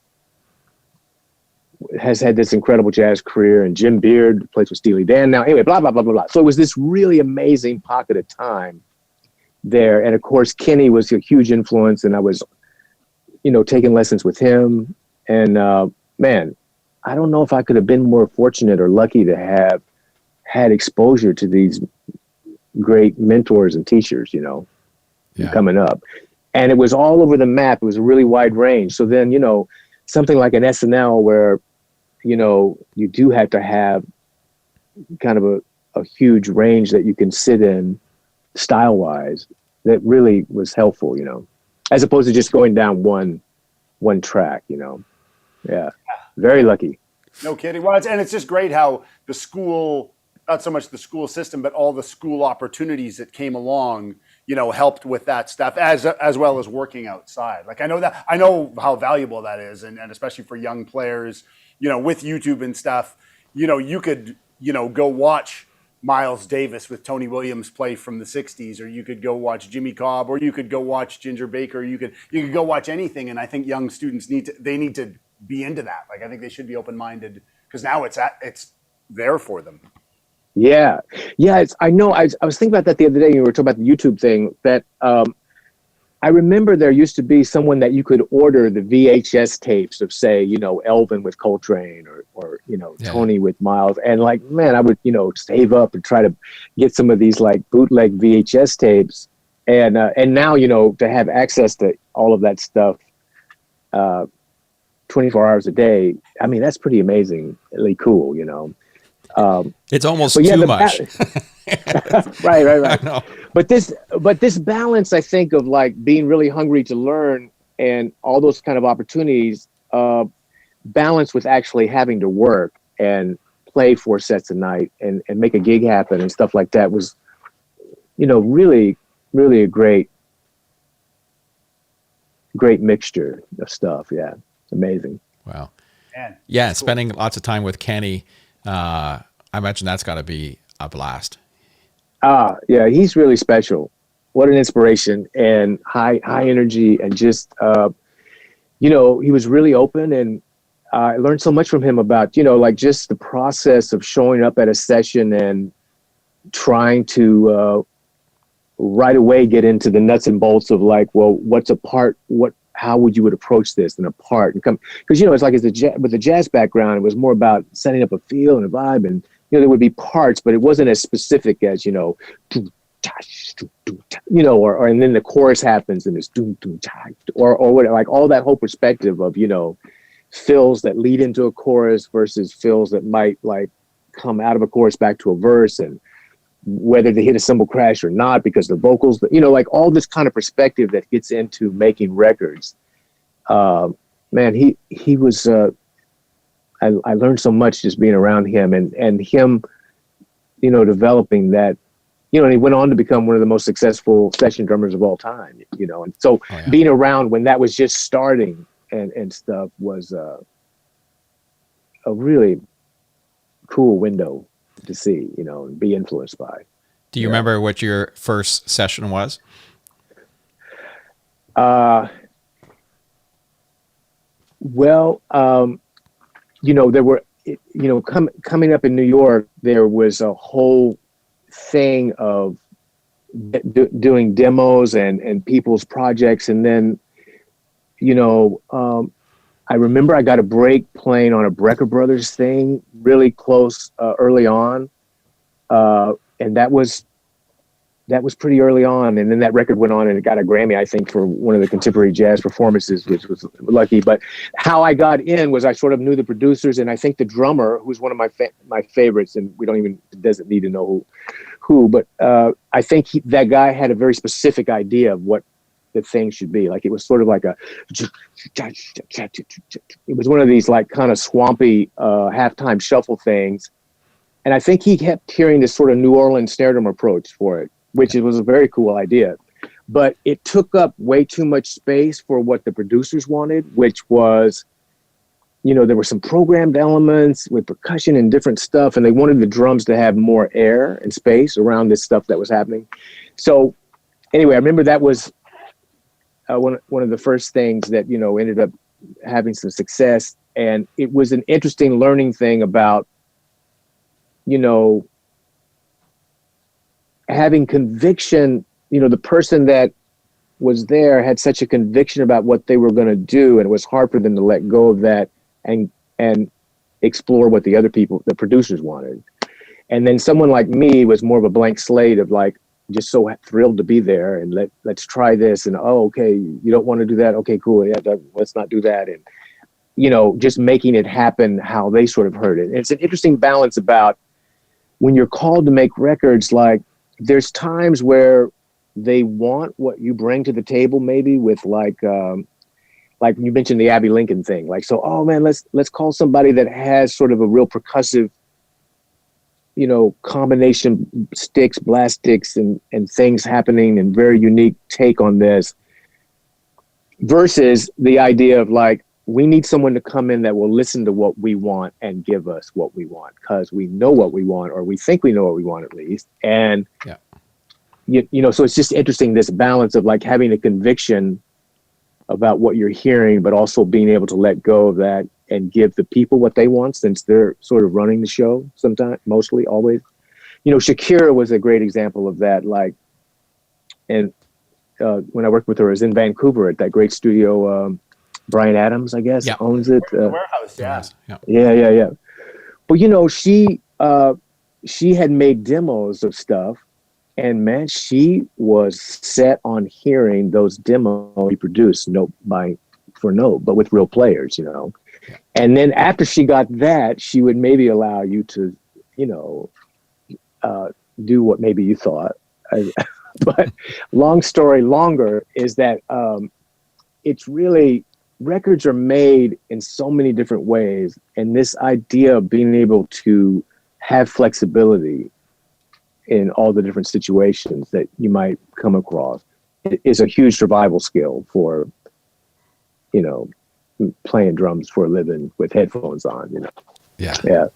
has had this incredible jazz career, and Jim Beard plays with Steely Dan now. Anyway, blah, blah, blah, blah, blah. So it was this really amazing pocket of time there. And of course, Kenny was a huge influence, and I was, taking lessons with him. And man, I don't know if I could have been more fortunate or lucky to have had exposure to these great mentors and teachers, coming up. And it was all over the map. It was a really wide range. So then, something like an SNL where, you do have to have kind of a huge range that you can sit in style-wise, that really was helpful, as opposed to just going down one track, Yeah, very lucky. No kidding. Well, it's just great how the school, not so much the school system, but all the school opportunities that came along, helped with that stuff as well as working outside. Like I know how valuable that is, and especially for young players, with YouTube and stuff, you could, go watch Miles Davis with Tony Williams play from the 60s, or you could go watch Jimmy Cobb, or you could go watch Ginger Baker, you could go watch anything. And I think young students need to be into that. Like I think they should be open-minded, because now it's there for them. Yeah. I know. I was thinking about that the other day. You were talking about the YouTube thing. That I remember there used to be someone that you could order the VHS tapes of, say, Elvin with Coltrane, or Tony with Miles, and like, man, I would save up and try to get some of these like bootleg VHS tapes, and now to have access to all of that stuff 24 hours a day. I mean, that's pretty amazingly cool. It's almost too much. Right. I know. But this balance, I think, of like being really hungry to learn and all those kind of opportunities, balance with actually having to work and play 4 sets a night and make a gig happen and stuff like that was, really, really a great mixture of stuff. Yeah. Amazing. Wow. Man, yeah. cool. Spending lots of time with Kenny. I imagine that's got to be a blast. Yeah, he's really special. What an inspiration, and high energy, and just, he was really open, and I learned so much from him about, like just the process of showing up at a session and trying to right away get into the nuts and bolts of like, well, what's a part? How would you approach this in a part? And come, because it's like with the jazz background, it was more about setting up a feel and a vibe, and there would be parts, but it wasn't as specific as or and then the chorus happens and it's or whatever, like all that whole perspective of fills that lead into a chorus versus fills that might like come out of a chorus back to a verse, and whether they hit a cymbal crash or not because the vocals, like all this kind of perspective that gets into making records. Man, he was. I learned so much just being around him and him, developing that you know, and he went on to become one of the most successful session drummers of all time, you know. And so being around when that was just starting and stuff was a really cool window to see, you know, and be influenced by. Do you remember what your first session was? Well, you know, there were, you know, coming up in New York, there was a whole thing of doing demos and people's projects. And then, you know, I remember I got a break playing on a Brecker Brothers thing really close early on. And that was pretty early on. And then that record went on and it got a Grammy, I think, for one of the contemporary jazz performances, which was lucky. But how I got in was I sort of knew the producers, and I think the drummer, who's one of my favorites, and doesn't need to know who, but I think that guy had a very specific idea of what the thing should be. Like, it was sort of like it was one of these like kind of swampy halftime shuffle things. And I think he kept hearing this sort of New Orleans snare drum approach for it, which was a very cool idea. But it took up way too much space for what the producers wanted, which was, you know, there were some programmed elements with percussion and different stuff, and they wanted the drums to have more air and space around this stuff that was happening. So anyway, I remember that was one of the first things that, you know, ended up having some success. And it was an interesting learning thing about, you know, having conviction. You know, the person that was there had such a conviction about what they were going to do, and it was hard for them to let go of that and explore what the producers wanted. And then someone like me was more of a blank slate of like, just so thrilled to be there, and let's try this. And, oh, okay, you don't want to do that? Okay, cool. Yeah, let's not do that. And, you know, just making it happen how they sort of heard it. And it's an interesting balance about when you're called to make records. Like, there's times where they want what you bring to the table, maybe with like you mentioned the Abbey Lincoln thing. Like, so, oh man, let's call somebody that has sort of a real percussive, you know, combination sticks, blast sticks and things happening, and very unique take on this, versus the idea of like, we need someone to come in that will listen to what we want and give us what we want, because we know what we want, or we think we know what we want at least. And, you know, so it's just interesting, this balance of like having a conviction about what you're hearing, but also being able to let go of that and give the people what they want, since they're sort of running the show sometimes, mostly, always. You know, Shakira was a great example of that. Like, and when I worked with her, I was in Vancouver at that great studio, Brian Adams, I guess, owns it. The warehouse, yeah. Yeah. But, you know, she had made demos of stuff, and man, she was set on hearing those demos we produced, note for note, but with real players, you know. And then after she got that, she would maybe allow you to, you know, do what maybe you thought. But long story longer is that it's really, records are made in so many different ways. And this idea of being able to have flexibility in all the different situations that you might come across is a huge survival skill for, you know, playing drums for a living with headphones on, you know. Yeah.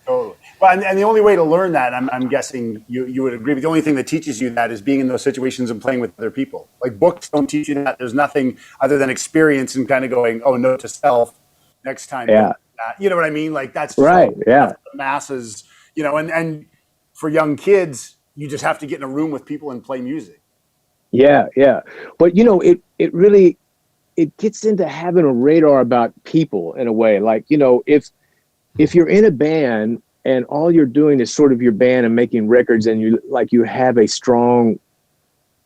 Totally. Well, and the only way to learn that, I'm guessing you would agree, but the only thing that teaches you that is being in those situations and playing with other people. Like, books don't teach you that. There's nothing other than experience and kind of going, oh, note to self, next time. Yeah. You know what I mean? Like, that's right. That's the masses, you know, and for young kids, you just have to get in a room with people and play music. Yeah. But, you know, it really, it gets into having a radar about people in a way. Like, you know, if you're in a band and all you're doing is sort of your band and making records, and you have a strong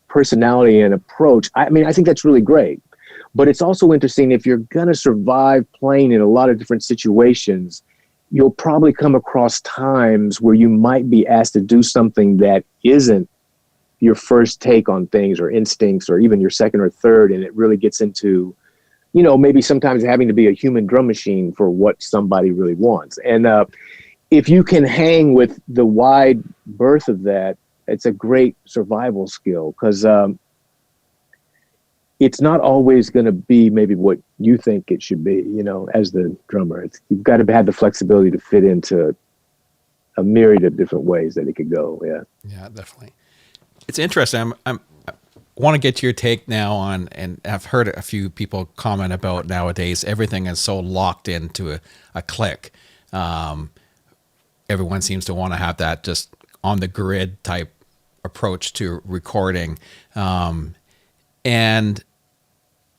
personality and approach, I mean, I think that's really great. But it's also interesting, if you're going to survive playing in a lot of different situations, you'll probably come across times where you might be asked to do something that isn't your first take on things, or instincts, or even your second or third. And it really gets into, you know, maybe sometimes having to be a human drum machine for what somebody really wants. And if you can hang with the wide berth of that, it's a great survival skill, because it's not always going to be maybe what you think it should be, you know, as the drummer. You've got to have the flexibility to fit into a myriad of different ways that it could go. Yeah. Yeah, definitely. It's interesting. I want to get your take now on, and I've heard a few people comment about nowadays, everything is so locked into a click. Everyone seems to want to have that just on the grid type approach to recording. And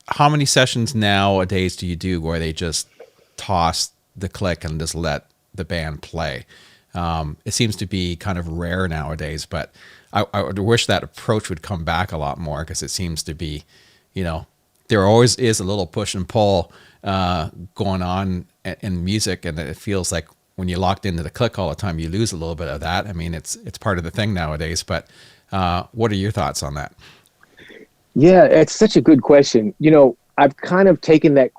how many sessions nowadays do you do where they just toss the click and just let the band play? It seems to be kind of rare nowadays, but I would wish that approach would come back a lot more, because it seems to be, you know, there always is a little push and pull going on in music, and it feels like when you're locked into the click all the time, you lose a little bit of that. I mean, it's part of the thing nowadays, but what are your thoughts on that? Yeah, it's such a good question. You know, I've kind of taken that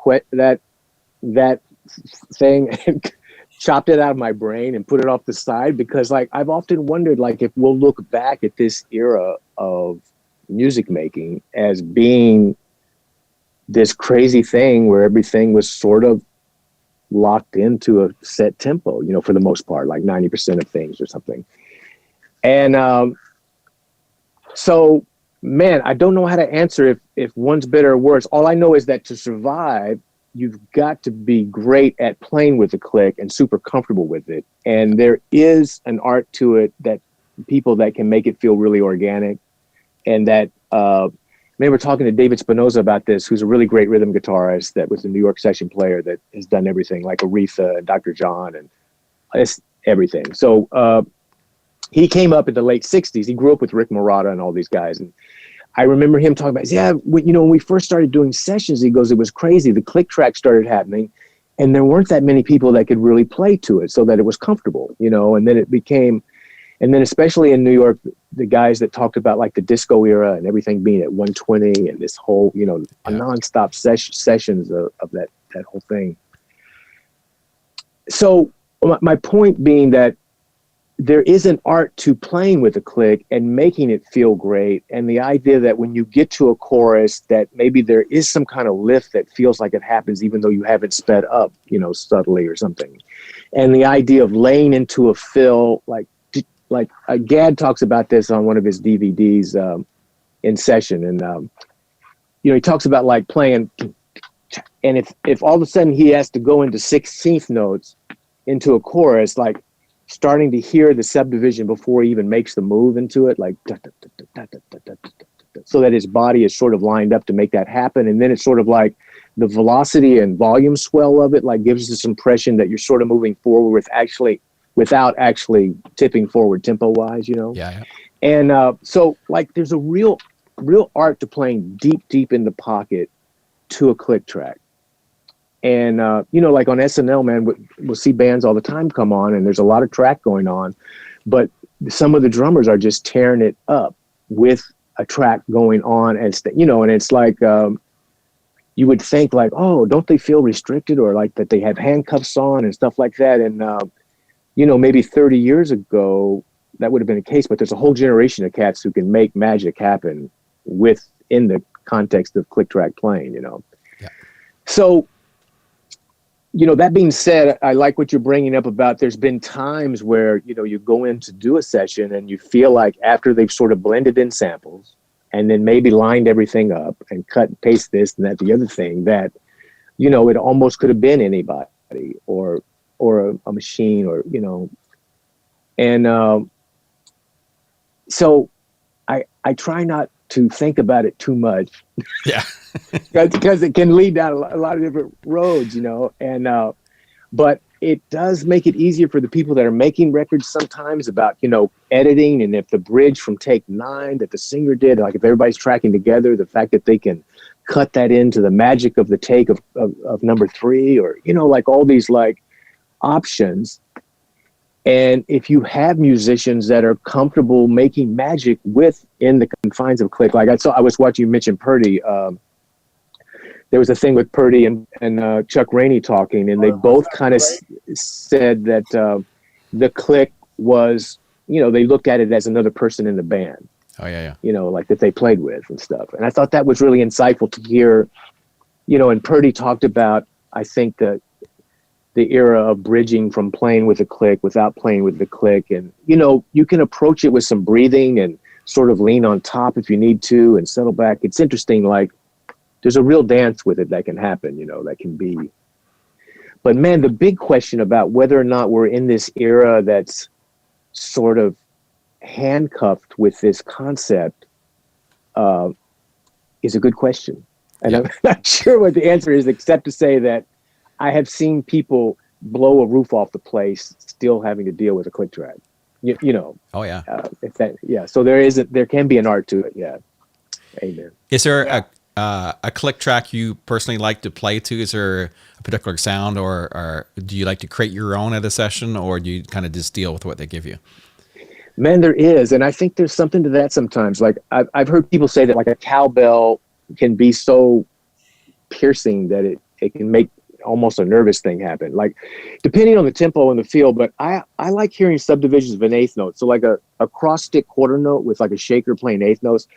thing and chopped it out of my brain and put it off the side, because like I've often wondered, like, if we'll look back at this era of music making as being this crazy thing where everything was sort of locked into a set tempo, you know, for the most part, like 90% of things or something. And so, man, I don't know how to answer if one's better or worse. All I know is that to survive, you've got to be great at playing with the click and super comfortable with it. And there is an art to it, that people that can make it feel really organic. And that, I remember talking to David Spinoza about this, who's a really great rhythm guitarist that was a New York session player that has done everything, like Aretha and Dr. John and it's everything. So he came up in the late 60s. He grew up with Rick Marotta and all these guys. And I remember him talking about, you know, when we first started doing sessions, he goes, it was crazy. The click track started happening and there weren't that many people that could really play to it so that it was comfortable, you know, and then it became, and then especially in New York, the guys that talked about like the disco era and everything being at 120 and this whole, you know, a nonstop sessions of that whole thing. So my point being that there is an art to playing with a click and making it feel great. And the idea that when you get to a chorus that maybe there is some kind of lift that feels like it happens, even though you haven't sped up, you know, subtly or something. And the idea of laying into a fill, like Gad talks about this on one of his DVDs in session. And, you know, he talks about like playing, and if all of a sudden he has to go into 16th notes into a chorus, like starting to hear the subdivision before he even makes the move into it, like so that his body is sort of lined up to make that happen. And then it's sort of like the velocity and volume swell of it, like gives this impression that you're sort of moving forward without actually tipping forward tempo wise, you know? Yeah. And so like there's a real art to playing deep in the pocket to a click track. And, you know, like on SNL, man, we'll see bands all the time come on and there's a lot of track going on, but some of the drummers are just tearing it up with a track going on. And, you know, and it's like, you would think like, oh, don't they feel restricted, or like that they have handcuffs on and stuff like that. And, you know, maybe 30 years ago, that would have been the case, but there's a whole generation of cats who can make magic happen within the context of click track playing, you know? Yeah. So, you know, that being said, I like what you're bringing up about there's been times where, you know, you go in to do a session and you feel like after they've sort of blended in samples and then maybe lined everything up and cut and paste this and that, the other thing, that, you know, it almost could have been anybody or a machine, or, you know, and so I try not to think about it too much. Yeah. Because it can lead down a lot of different roads, you know, and but it does make it easier for the people that are making records sometimes about, you know, editing, and if the bridge from take 9 that the singer did, like if everybody's tracking together, the fact that they can cut that into the magic of the take of number 3, or, you know, like all these like options. And if you have musicians that are comfortable making magic within the confines of click, like I was watching, you mentioned Purdy. There was a thing with Purdy and Chuck Rainey talking, and they both kind of said that the click was they looked at it as another person in the band, Oh yeah. like that they played with and stuff. And I thought that was really insightful to hear, and Purdy talked about, I think, the era of bridging from playing with a click without playing with the click. And, you can approach it with some breathing and sort of lean on top if you need to and settle back. It's interesting, like there's a real dance with it that can happen, that can be. But man, the big question about whether or not we're in this era that's sort of handcuffed with this concept is a good question. And I'm not sure what the answer is, except to say that I have seen people blow a roof off the place still having to deal with a click track. Oh yeah. So there can be an art to it. Yeah. Amen. Is there a click track you personally like to play to? Is there a particular sound, or do you like to create your own at a session, or do you kind of just deal with what they give you? Man, there is. And I think there's something to that sometimes. Like I've heard people say that like a cowbell can be so piercing that it can make almost a nervous thing happen, like depending on the tempo and the feel. But I like hearing subdivisions of an eighth note. So like a cross stick quarter note with like a shaker playing eighth notes.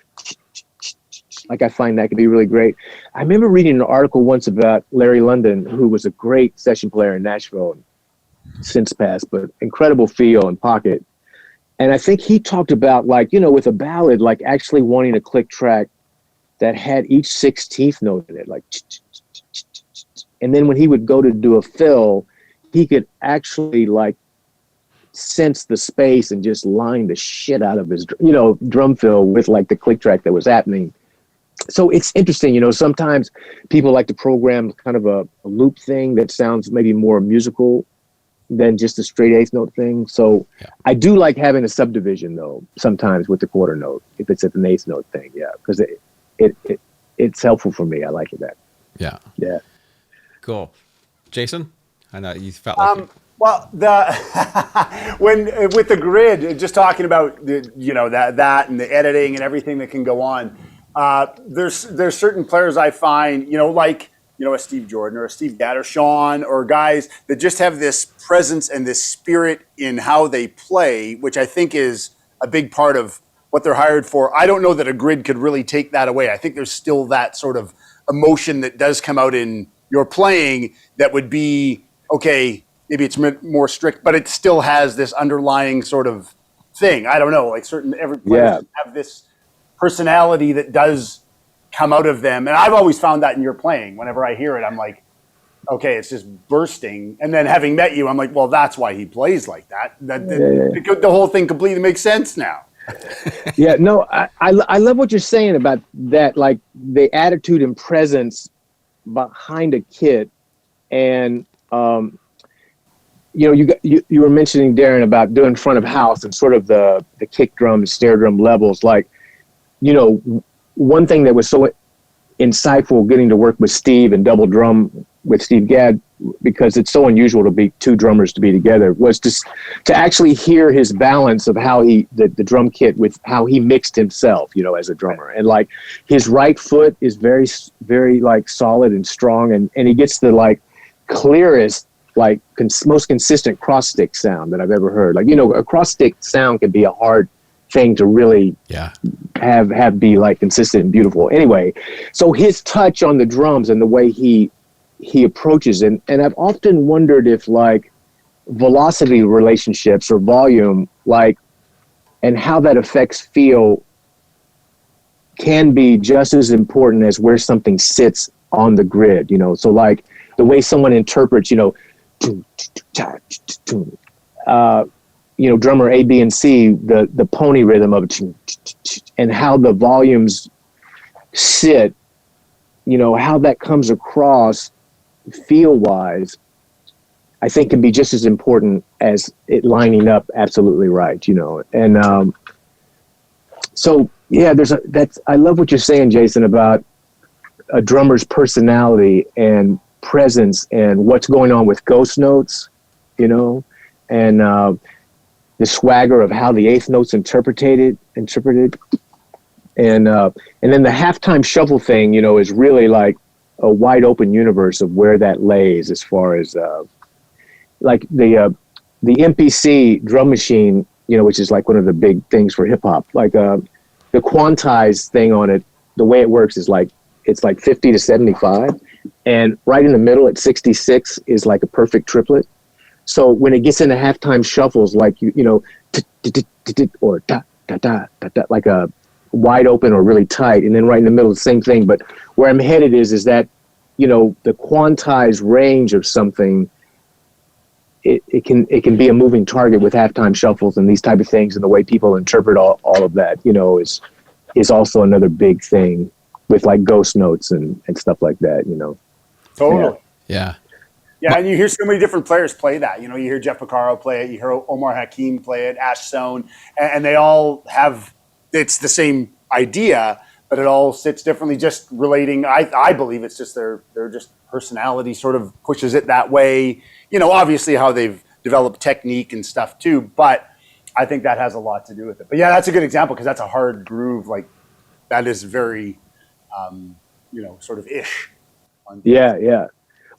Like I find that could be really great. I remember reading an article once about Larry London, who was a great session player in Nashville, since passed, but incredible feel and pocket. And I think he talked about like, with a ballad, like actually wanting a click track that had each 16th note in it, like. And then when he would go to do a fill, he could actually like sense the space and just line the shit out of his, drum fill with like the click track that was happening. So it's interesting, sometimes people like to program kind of a loop thing that sounds maybe more musical than just a straight eighth note thing. So I do like having a subdivision though, sometimes with the quarter note, if it's at an eighth note thing. Yeah. Because it's helpful for me. I like it that. Yeah. Yeah. Cool. Jason, I know you felt like well, when with the grid, just talking about that and the editing and everything that can go on. There's certain players I find, like a Steve Jordan or a Steve Gadd or Shawn, or guys that just have this presence and this spirit in how they play, which I think is a big part of what they're hired for. I don't know that a grid could really take that away. I think there's still that sort of emotion that does come out in your playing that would be, okay, maybe it's more strict, but it still has this underlying sort of thing. I don't know, like every player have this personality that does come out of them. And I've always found that in your playing. Whenever I hear it, I'm like, okay, it's just bursting. And then having met you, I'm like, well, that's why he plays like that. The whole thing completely makes sense now. Yeah, no, I love what you're saying about that, like the attitude and presence behind a kit. And you were mentioning, Darren, about doing front of house and sort of the kick drum and snare drum levels. Like, one thing that was so insightful getting to work with Steve and double drum with Steve Gadd, because it's so unusual to be two drummers to be together, was to actually hear his balance of how the drum kit with how he mixed himself, as a drummer. And like his right foot is very, very like solid and strong. And he gets the like clearest, like most consistent cross stick sound that I've ever heard. Like, a cross stick sound can be a hard thing to really have be like consistent and beautiful. Anyway, so his touch on the drums and the way he approaches, and I've often wondered if like velocity relationships or volume, like, and how that affects feel can be just as important as where something sits on the grid, so like the way someone interprets, drummer A, B, and C, the pony rhythm of it, and how the volumes sit, how that comes across feel-wise, I think can be just as important as it lining up absolutely right, And so, yeah, I love what you're saying, Jason, about a drummer's personality and presence and what's going on with ghost notes, and the swagger of how the eighth notes interpreted, and then the halftime shuffle thing, is really like a wide open universe of where that lays as far as like the MPC drum machine, which is like one of the big things for hip hop. Like the quantized thing on it, the way it works is like, it's like 50 to 75. And right in the middle at 66 is like a perfect triplet. So when it gets into halftime shuffles, like, or da, da, da, da, da, like a wide open or really tight. And then right in the middle, the same thing. But where I'm headed is that, the quantized range of something, it can be a moving target with halftime shuffles and these type of things. And the way people interpret all of that, is also another big thing with like ghost notes and stuff like that, Totally. Yeah. Yeah, and you hear so many different players play that. You hear Jeff Porcaro play it, you hear Omar Hakim play it, Ash Stone, and they all have, it's the same idea, but it all sits differently, just relating. I believe it's just their just personality sort of pushes it that way. Obviously how they've developed technique and stuff too, but I think that has a lot to do with it. But yeah, that's a good example because that's a hard groove. Like that is very, sort of ish. Yeah.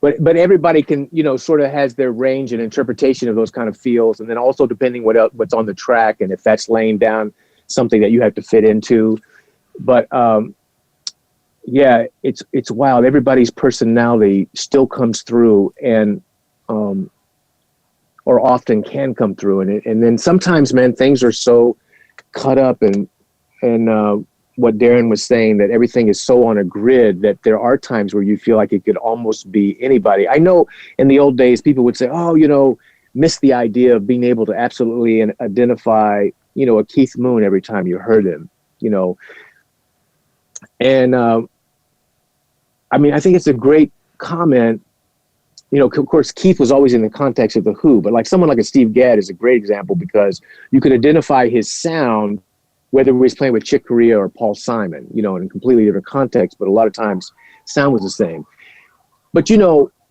But everybody can, sort of has their range and interpretation of those kind of feels. And then also depending what's on the track and if that's laying down something that you have to fit into. But yeah, it's wild. Everybody's personality still comes through and or often can come through. And then sometimes, man, things are so cut up and what Darren was saying, that everything is so on a grid that there are times where you feel like it could almost be anybody. I know in the old days, people would say, miss the idea of being able to absolutely identify, a Keith Moon every time you heard him, And I think it's a great comment. Of course, Keith was always in the context of the Who, but like someone like a Steve Gadd is a great example because you could identify his sound whether he was playing with Chick Corea or Paul Simon, in a completely different context, but a lot of times sound was the same. But,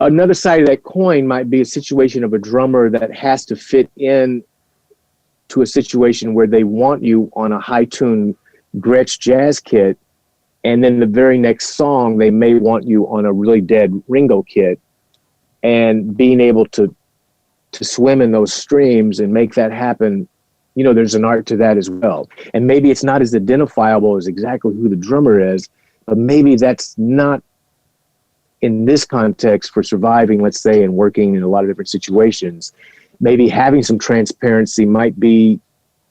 another side of that coin might be a situation of a drummer that has to fit in to a situation where they want you on a high-tuned Gretsch jazz kit, and then the very next song, they may want you on a really dead Ringo kit, and being able to swim in those streams and make that happen. There's an art to that as well. And maybe it's not as identifiable as exactly who the drummer is, but maybe that's not in this context for surviving, let's say, and working in a lot of different situations. Maybe having some transparency might be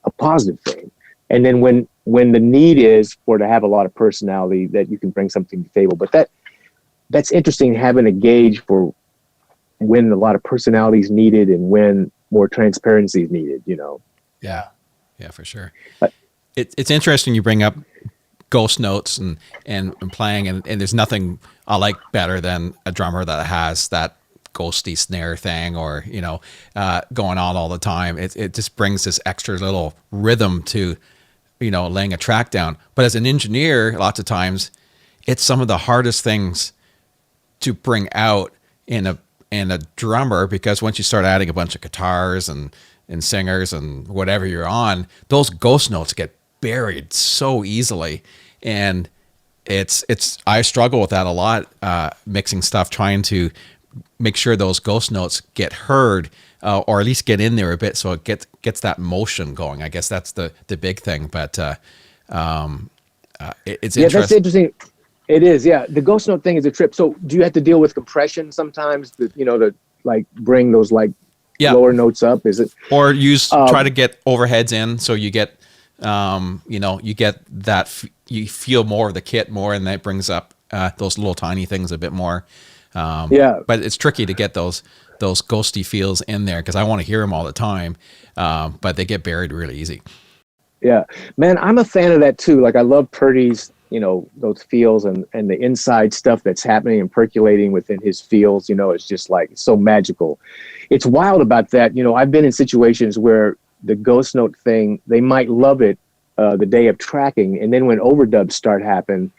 a positive thing. And then when the need is for to have a lot of personality, that you can bring something to the table. But that's interesting, having a gauge for when a lot of personality is needed and when more transparency is needed, Yeah, for sure. It's interesting you bring up ghost notes and playing, and there's nothing I like better than a drummer that has that ghosty snare thing or, going on all the time. It just brings this extra little rhythm to, laying a track down. But as an engineer, lots of times it's some of the hardest things to bring out in a drummer, because once you start adding a bunch of guitars and singers and whatever you're on, those ghost notes get buried so easily. And I struggle with that a lot, mixing stuff, trying to make sure those ghost notes get heard, or at least get in there a bit so it gets that motion going. I guess that's the big thing. But it's interesting. Yeah, that's interesting. It is, yeah. The ghost note thing is a trip. So do you have to deal with compression sometimes, to like bring those like lower notes up? Is it, or try to get overheads in so you get you get that you feel more of the kit more, and that brings up those little tiny things a bit more. But it's tricky to get those ghosty feels in there because I want to hear them all the time, but they get buried really easy. Yeah, man, I'm a fan of that too. Like I love Purdy's, those feels and the inside stuff that's happening and percolating within his feels, it's just like so magical. It's wild about that. I've been in situations where the ghost note thing, they might love it the day of tracking. And then when overdubs start happening,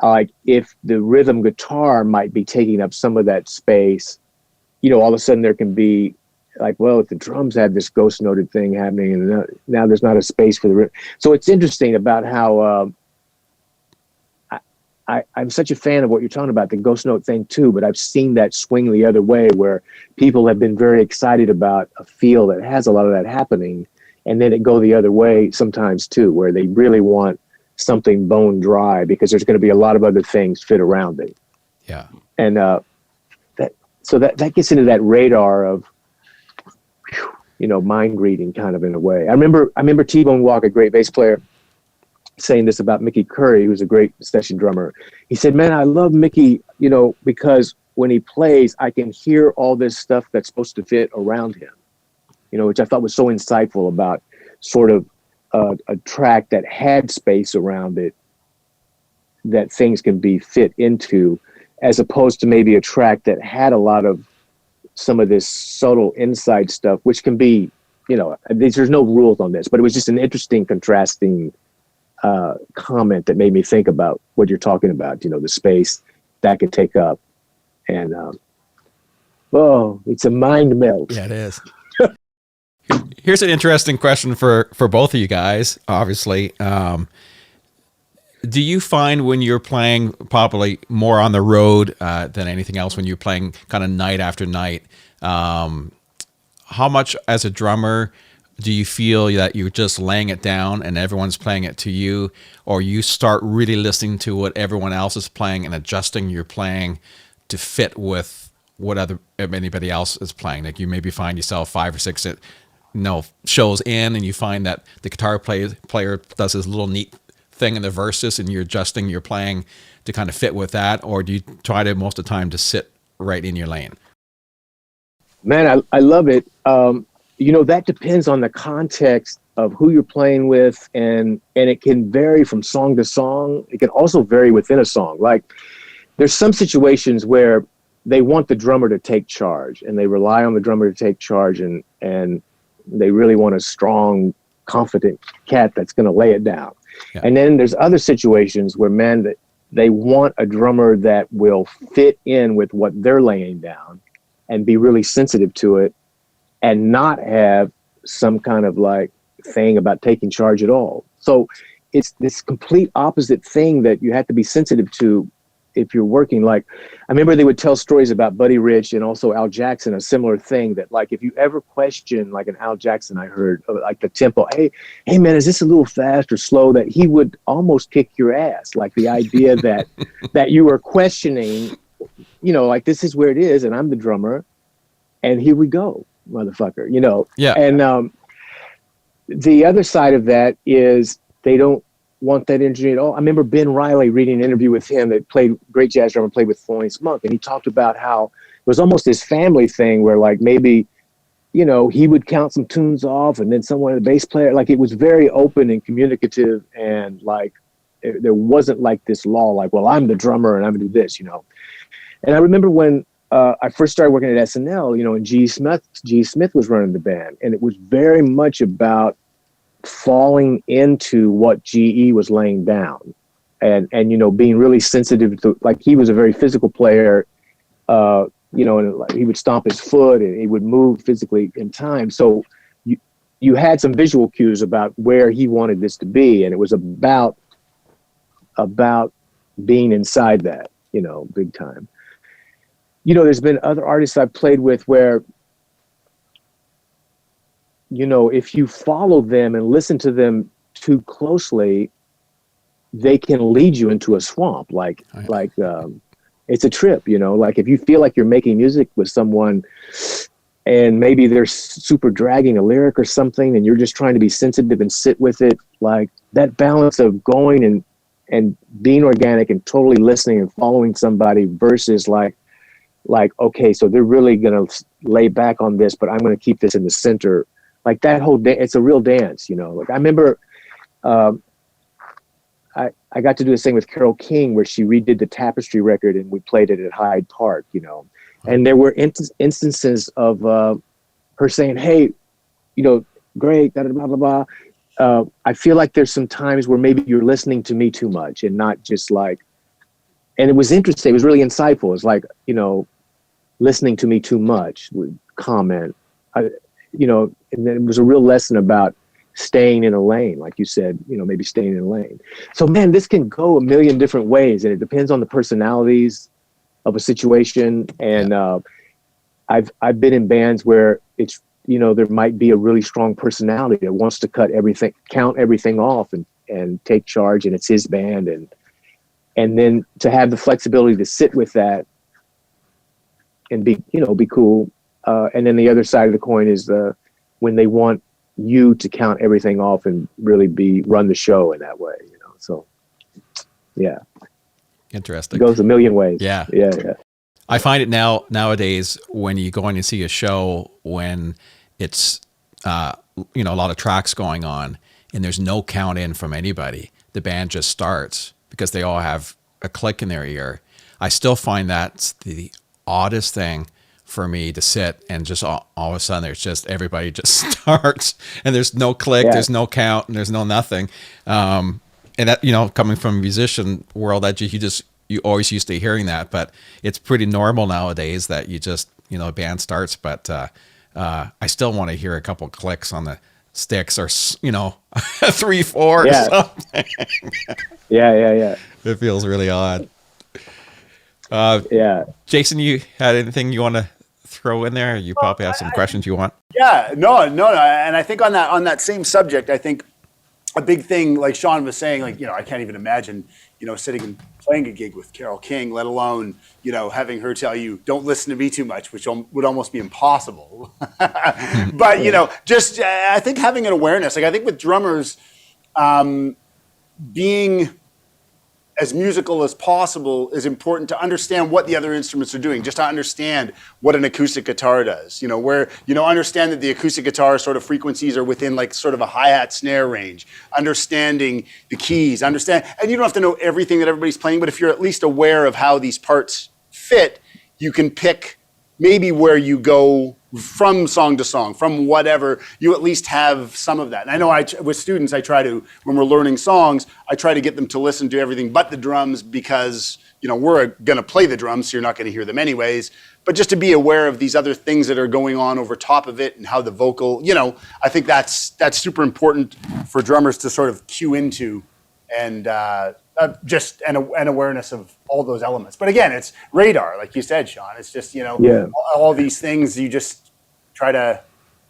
like if the rhythm guitar might be taking up some of that space, all of a sudden there can be like, well, if the drums have this ghost noted thing happening and now there's not a space for the rhythm. So it's interesting about how I'm such a fan of what you're talking about, the ghost note thing too, but I've seen that swing the other way where people have been very excited about a feel that has a lot of that happening, And then it go the other way sometimes too, where they really want something bone dry because there's going to be a lot of other things fit around it. Yeah. And that gets into that radar of, mind reading kind of in a way. I remember T-Bone Walker, a great bass player, saying this about Mickey Curry, who's a great session drummer. He said, man, I love Mickey, because when he plays, I can hear all this stuff that's supposed to fit around him, which I thought was so insightful about sort of a track that had space around it that things can be fit into, as opposed to maybe a track that had a lot of some of this subtle inside stuff, which can be, there's no rules on this, but it was just an interesting contrasting comment that made me think about what you're talking about, the space that could take up. And, it's a mind melt. Yeah, it is. Here's an interesting question for both of you guys, obviously. Do you find when you're playing probably more on the road than anything else, when you're playing kind of night after night, how much as a drummer do you feel that you're just laying it down and everyone's playing it to you, or you start really listening to what everyone else is playing and adjusting your playing to fit with what anybody else is playing? Like you maybe find yourself 5 or 6 shows in, and you find that the guitar player does this little neat thing in the verses, and you're adjusting your playing to kind of fit with that, or do you try to most of the time to sit right in your lane? Man, I love it. That depends on the context of who you're playing with, and it can vary from song to song. It can also vary within a song. Like there's some situations where they want the drummer to take charge, and they rely on the drummer to take charge, and they really want a strong, confident cat that's going to lay it down. Yeah. And then there's other situations where, man, that they want a drummer that will fit in with what they're laying down and be really sensitive to it, and not have some kind of like thing about taking charge at all. So it's this complete opposite thing that you have to be sensitive to if you're working. Like, I remember they would tell stories about Buddy Rich and also Al Jackson, a similar thing, that like, if you ever question, like an Al Jackson, I heard like the tempo, hey man, is this a little fast or slow, that he would almost kick your ass. Like the idea that you were questioning, like this is where it is, and I'm the drummer, and here we go, motherfucker, Yeah. And the other side of that is they don't want that energy at all. I remember Ben Riley reading an interview with him that played, great jazz drummer, played with Thelonious Monk, and he talked about how it was almost this family thing where like maybe, he would count some tunes off, and then someone, the bass player, like it was very open and communicative, and like there wasn't like this law, like, well, I'm the drummer and I'm gonna do this, And I remember when I first started working at SNL, and G. Smith was running the band, and it was very much about falling into what GE was laying down, and being really sensitive to, like, he was a very physical player, and like, he would stomp his foot and he would move physically in time. So you had some visual cues about where he wanted this to be, and it was about being inside that, big time. There's been other artists I've played with where, if you follow them and listen to them too closely, they can lead you into a swamp. It's a trip, like if you feel like you're making music with someone and maybe they're super dragging a lyric or something, and you're just trying to be sensitive and sit with it, like that balance of going and being organic and totally listening and following somebody versus like, okay, so they're really going to lay back on this, but I'm going to keep this in the center. Like that whole day, it's a real dance, Like I remember, I got to do this thing with Carole King where she redid the Tapestry record, and we played it at Hyde Park, And there were instances of her saying, "Hey, great, blah blah blah blah." I feel like there's some times where maybe you're listening to me too much and not just like. And it was interesting. It was really insightful. It's like, listening to me too much would comment, and then it was a real lesson about staying in a lane, like you said, maybe staying in a lane. So, man, this can go a million different ways, and it depends on the personalities of a situation. And I've been in bands where it's there might be a really strong personality that wants to count everything off and take charge, and it's his band. And then to have the flexibility to sit with that and be cool. And then the other side of the coin is when they want you to count everything off and really run the show in that way, So, yeah. Interesting. It goes a million ways. Yeah. Yeah. I find it nowadays when you go in and see a show when it's a lot of tracks going on and there's no count in from anybody, the band just starts because they all have a click in their ear. I still find that's the oddest thing for me to sit and just all of a sudden there's just everybody just starts and there's no click, there's no count, and there's no nothing. And that, coming from a musician world, that you always used to hearing that, but it's pretty normal nowadays that you just, a band starts, but I still want to hear a couple clicks on the sticks or, 3, 4 or something. Yeah. It feels really odd. Yeah. Jayson, you had anything you want to throw in there? You probably have some questions you want. Yeah, no. And I think on that same subject, I think a big thing, like Shawn was saying, I can't even imagine, sitting and playing a gig with Carole King, let alone, having her tell you, don't listen to me too much, which would almost be impossible. But, just, I think having an awareness, I think with drummers, being as musical as possible is important to understand what the other instruments are doing, just to understand what an acoustic guitar does, understand that the acoustic guitar sort of frequencies are within sort of a hi-hat snare range, understanding the keys, and you don't have to know everything that everybody's playing, but if you're at least aware of how these parts fit, you can pick maybe where you go from song to song, from whatever, you at least have some of that. And I know with students, I try to, when we're learning songs, I try to get them to listen to everything but the drums because, we're going to play the drums, so you're not going to hear them anyways. But just to be aware of these other things that are going on over top of it and how the vocal, I think that's super important for drummers to sort of cue into and just an awareness of all those elements. But again, it's radar, like you said, Shawn. It's just, all these things, you just try to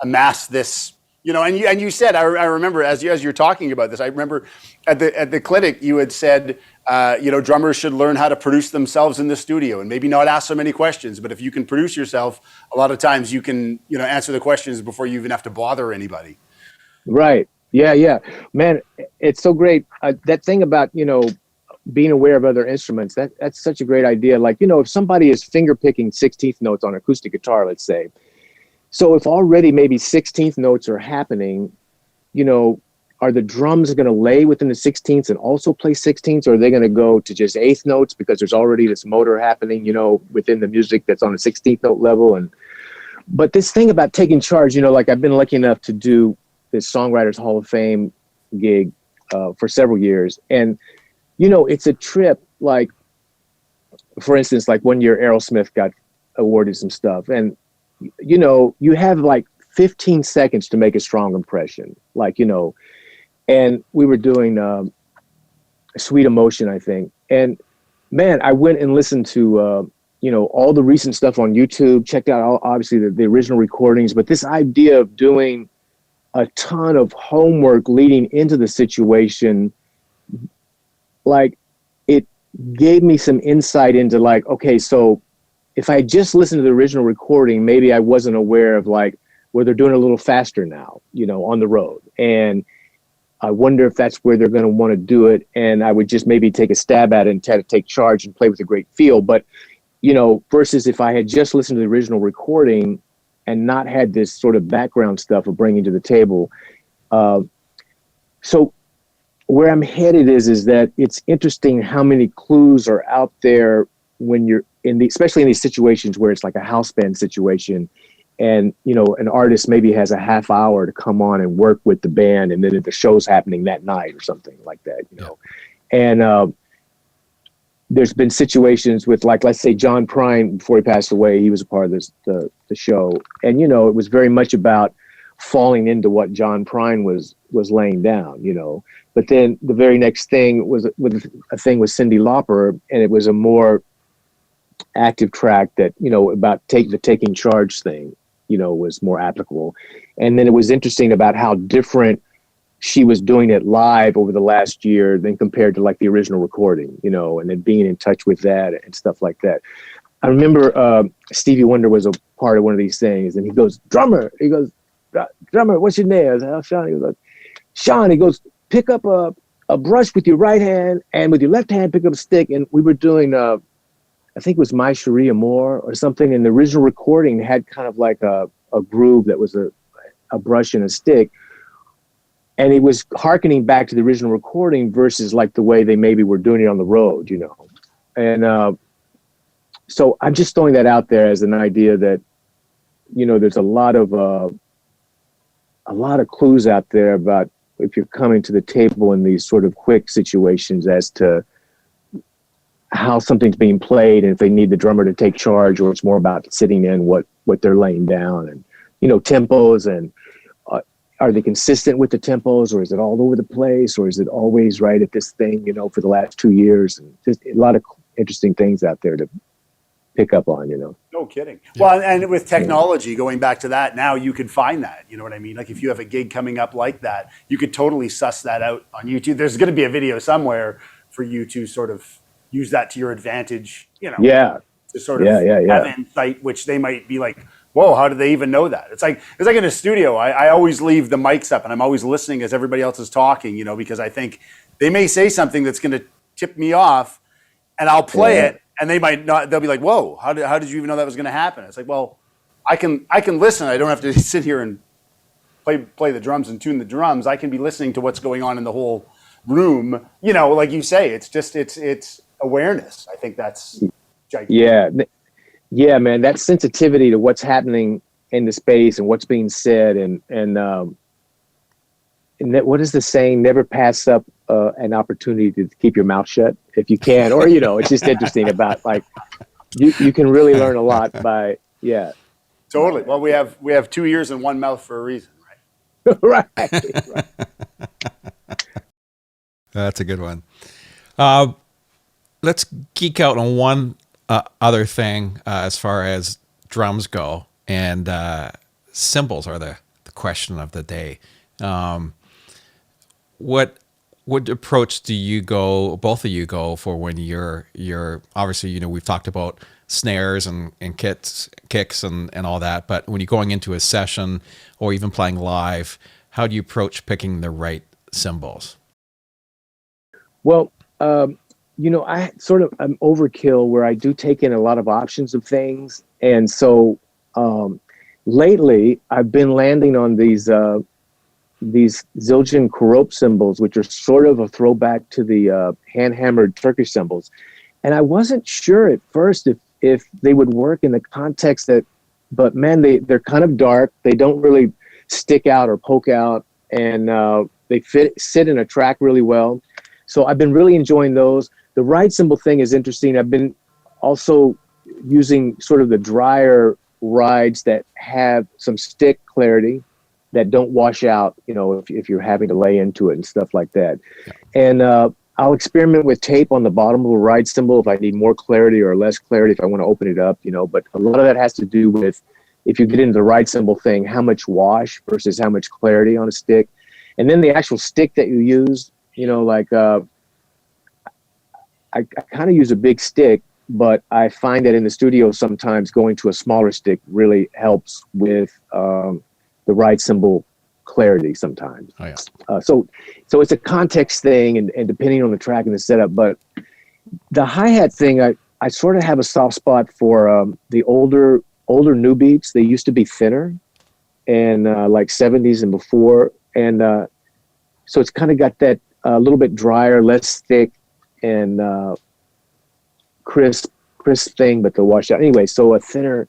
amass this, and you said, I remember as you're talking about this, I remember at the clinic, you had said, drummers should learn how to produce themselves in the studio and maybe not ask so many questions, but if you can produce yourself, a lot of times you can, answer the questions before you even have to bother anybody. Right. Yeah. Man, it's so great. That thing about, being aware of other instruments, that's such a great idea. If somebody is finger picking 16th notes on acoustic guitar, let's say, so if already maybe 16th notes are happening, are the drums going to lay within the 16ths and also play 16ths, or are they going to go to just 8th notes because there's already this motor happening, within the music that's on a 16th note level? But this thing about taking charge, I've been lucky enough to do this Songwriters Hall of Fame gig for several years. And, it's a trip, for instance, 1 year Aerosmith got awarded some stuff. And, you have 15 seconds to make a strong impression, and we were doing Sweet Emotion, I think. And man, I went and listened to, all the recent stuff on YouTube, checked out obviously the original recordings, but this idea of doing a ton of homework leading into the situation, it gave me some insight into okay, so if I just listened to the original recording, maybe I wasn't aware of where they're doing a little faster now, on the road. And I wonder if that's where they're going to want to do it. And I would just maybe take a stab at it and try to take charge and play with a great feel. But, versus if I had just listened to the original recording and not had this sort of background stuff of bringing to the table. So where I'm headed is that it's interesting how many clues are out there when you're especially in these situations where it's like a house band situation, and an artist maybe has a half hour to come on and work with the band, and then the show's happening that night or something like that, And there's been situations with let's say John Prine, before he passed away, he was a part of the show, and it was very much about falling into what John Prine was laying down, But then the very next thing was with a thing with Cyndi Lauper, and it was a more active track that, about the taking charge thing, was more applicable. And then it was interesting about how different she was doing it live over the last year than compared to like the original recording, and then being in touch with that and stuff like that. I remember Stevie Wonder was a part of one of these things, and he goes, drummer, what's your name? I was like, oh, Sean. He goes, Sean, he goes, pick up a brush with your right hand, and with your left hand, pick up a stick. And we were doing, I think it was My Cherie Amour or something, and the original recording had kind of like a groove that was a brush and a stick. And he was hearkening back to the original recording versus like the way they maybe were doing it on the road, And so I'm just throwing that out there as an idea that, there's a lot of clues out there about if you're coming to the table in these sort of quick situations as to how something's being played and if they need the drummer to take charge, or it's more about sitting in what they're laying down and, tempos and are they consistent with the tempos, or is it all over the place, or is it always right at this thing, for the last 2 years? And just a lot of interesting things out there to pick up on, No kidding. Well, and with technology, going back to that, now you can find that, you know what I mean? Like if you have a gig coming up like that, you could totally suss that out on YouTube. There's going to be a video somewhere for you to sort of use that to your advantage, Yeah. To sort of have insight, which they might be like, whoa, how did they even know that? It's like in a studio, I always leave the mics up and I'm always listening as everybody else is talking, because I think they may say something that's going to tip me off, and I'll play it. And they might not. They'll be like, "Whoa! How did you even know that was going to happen?" It's like, well, I can listen. I don't have to sit here and play the drums and tune the drums. I can be listening to what's going on in the whole room. Like you say, it's awareness. I think that's gigantic. Yeah, man. That sensitivity to what's happening in the space and what's being said, and that, what is the saying? Never pass up an opportunity to keep your mouth shut if you can, or it's just interesting about like you can really learn a lot by Totally. Well, we have 2 ears and one mouth for a reason, right? right. That's a good one. Let's geek out on one other thing as far as drums go, and cymbals are the question of the day. What approach do you both of you go for when you're obviously, we've talked about snares and kicks and all that, but when you're going into a session or even playing live, how do you approach picking the right cymbals? Well, I sort of am overkill where I do take in a lot of options of things. And so lately I've been landing on these Zildjian Kurop cymbals, which are sort of a throwback to the hand-hammered Turkish cymbals. And I wasn't sure at first if they would work in the context but man, they're kind of dark. They don't really stick out or poke out, and they sit in a track really well. So I've been really enjoying those. The ride cymbal thing is interesting. I've been also using sort of the drier rides that have some stick clarity, that don't wash out, if you're having to lay into it and stuff like that. Yeah. And I'll experiment with tape on the bottom of a ride cymbal if I need more clarity or less clarity, if I want to open it up, but a lot of that has to do with, if you get into the ride cymbal thing, how much wash versus how much clarity on a stick. And then the actual stick that you use, I kind of use a big stick, but I find that in the studio sometimes going to a smaller stick really helps with the ride cymbal clarity sometimes. Oh, yeah. So it's a context thing, and depending on the track and the setup. But the hi-hat thing, I sort of have a soft spot for the older new beats. They used to be thinner, and like 70s and before. And so it's kind of got that a little bit drier, less thick, and crisp thing, but the washout. Anyway, so a thinner,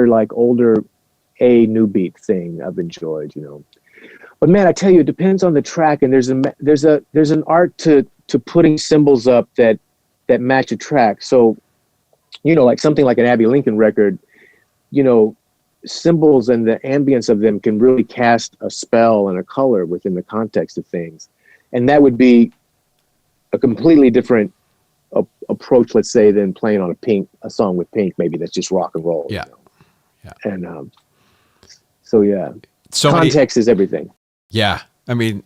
like older new beat thing I've enjoyed, But man, I tell you, it depends on the track, and there's an art to putting cymbals up that match a track. So, like something like an Abbey Lincoln record, cymbals and the ambience of them can really cast a spell and a color within the context of things. And that would be a completely different approach, let's say, than playing on a song with Pink, maybe that's just rock and roll. Yeah. Yeah. And So yeah, context is everything. Yeah. I mean,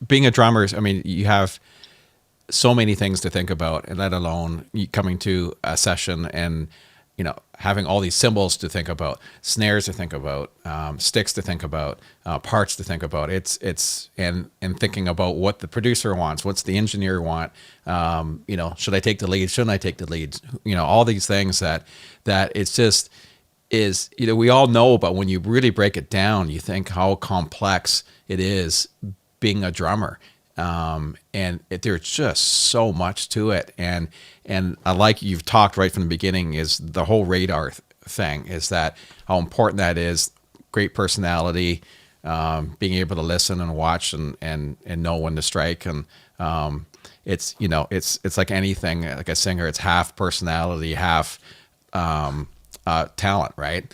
being a drummer, I mean, you have so many things to think about, and let alone coming to a session and, you know, having all these cymbals to think about, snares to think about, sticks to think about, parts to think about. And thinking about what the producer wants, what's the engineer want. You know, should I take the lead? Shouldn't I take the lead? You know, all these things that it's just is, you know, we all know, but when you really break it down, you think how complex it is being a drummer. There's just so much to it. And I like you've talked right from the beginning is the whole radar thing, is that how important that is. Great personality, being able to listen and watch and know when to strike. And, it's, you know, it's like anything, like a singer, it's half personality, half, talent, right?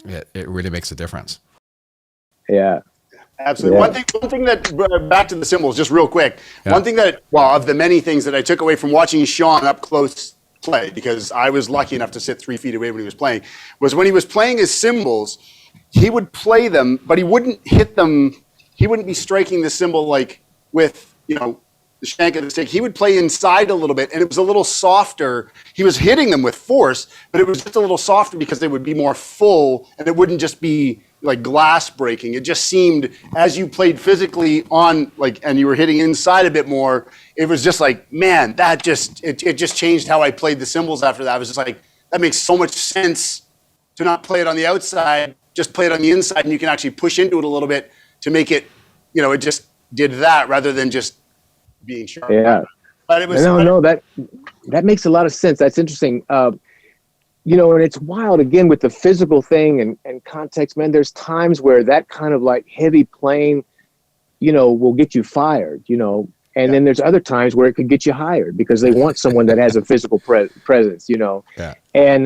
It really makes a difference. Yeah. Absolutely. Yeah. One thing that, back to the cymbals, just real quick. Yeah. One thing that, well, of the many things that I took away from watching Shawn up close play, because I was lucky enough to sit 3 feet away when he was playing, was when he was playing his cymbals, he would play them, but he wouldn't hit them. He wouldn't be striking the cymbal like with, you know, the shank of the stick. He would play inside a little bit, and it was a little softer. He was hitting them with force, but it was just a little softer because they would be more full, and it wouldn't just be like glass breaking. It just seemed, as you played physically on, like, and you were hitting inside a bit more, it was just like, man, that just, it just changed how I played the cymbals after that. I was just like, that makes so much sense to not play it on the outside, just play it on the inside, and you can actually push into it a little bit to make it, you know, it just did that rather than just being sharp. Yeah. But it was, that makes a lot of sense. That's interesting. You know, and it's wild again with the physical thing and context, man. There's times where that kind of like heavy playing, you know, will get you fired, you know, and then there's other times where it could get you hired because they want someone that has a physical presence, you know. Yeah. And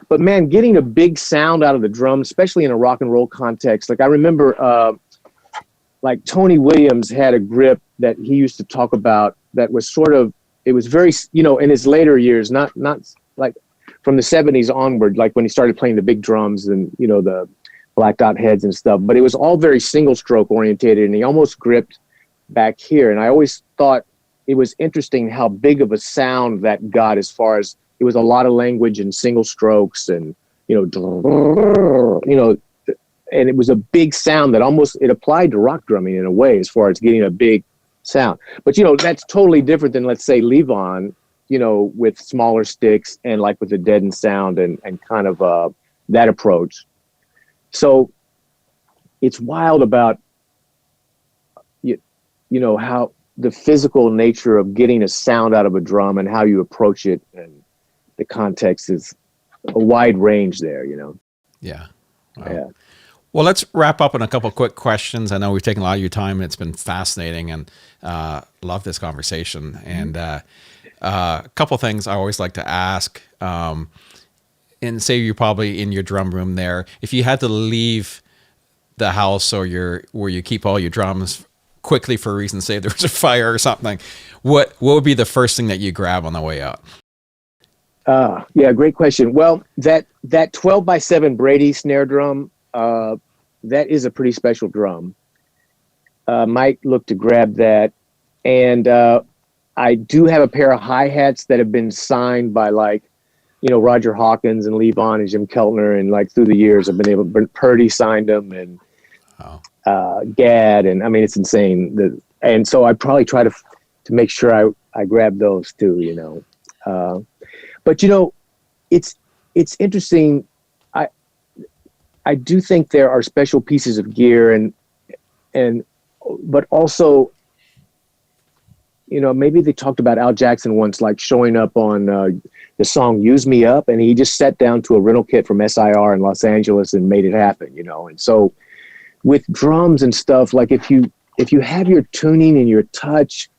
but man, getting a big sound out of the drum, especially in a rock and roll context, like I remember like Tony Williams had a grip that he used to talk about that was sort of, it was very, you know, in his later years, not like from the 70s onward, like when he started playing the big drums and, you know, the black dot heads and stuff, but it was all very single stroke orientated, and he almost gripped back here. And I always thought it was interesting how big of a sound that got, as far as it was a lot of language and single strokes and, you know, and it was a big sound that almost, it applied to rock drumming in a way, as far as getting a big sound. But, you know, that's totally different than, let's say, Levon, you know, with smaller sticks and like with a deadened sound and kind of that approach. So it's wild about, you know, how the physical nature of getting a sound out of a drum and how you approach it, and the context is a wide range there, you know? Yeah. Wow. Yeah. Well, let's wrap up on a couple of quick questions. I know we've taken a lot of your time, and it's been fascinating, and love this conversation. And a couple of things I always like to ask, and say you're probably in your drum room there. If you had to leave the house or where you keep all your drums quickly for a reason, say there was a fire or something, what would be the first thing that you grab on the way out? Yeah, great question. Well, that 12x7 Brady snare drum, that is a pretty special drum. Might look to grab that. And I do have a pair of hi-hats that have been signed by, like, you know, Roger Hawkins and Levon and Jim Keltner, and like through the years I've been able to, Purdy signed them, and Gad, and I mean, it's insane. And so I probably try to make sure I grab those too, you know. But, you know, it's interesting. I do think there are special pieces of gear but also, you know, maybe they talked about Al Jackson once, like showing up on the song Use Me Up, and he just sat down to a rental kit from SIR in Los Angeles and made it happen, you know. And so with drums and stuff, like if you have your tuning and your touch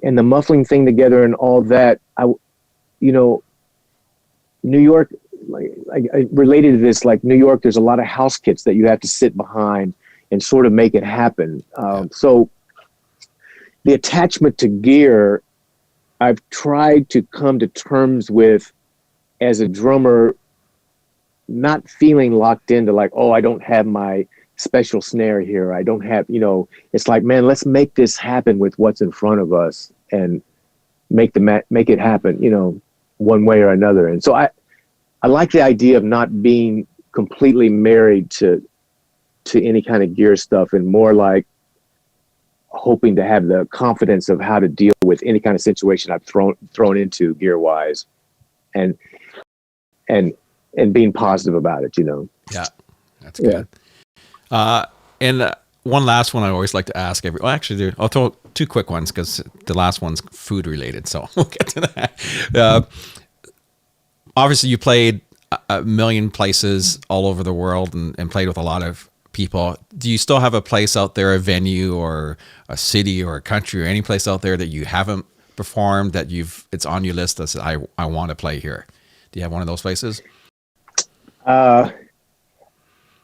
and the muffling thing together and all that, you know, New York, like I related to this, like New York, there's a lot of house kits that you have to sit behind and sort of make it happen. So the attachment to gear, I've tried to come to terms with as a drummer, not feeling locked into like, oh, I don't have my special snare here. I don't have, it's like, man, let's make this happen with what's in front of us and make it happen, one way or another. And so I like the idea of not being completely married to any kind of gear stuff, and more like hoping to have the confidence of how to deal with any kind of situation I've thrown into gear wise, and being positive about it, Yeah, that's good. Yeah. And one last one I always like to ask I'll throw two quick ones because the last one's food related, so we'll get to that. Obviously, you played a million places all over the world and played with a lot of people. Do you still have a place out there, a venue or a city or a country or any place out there that you haven't performed that it's on your list that says, I want to play here? Do you have one of those places?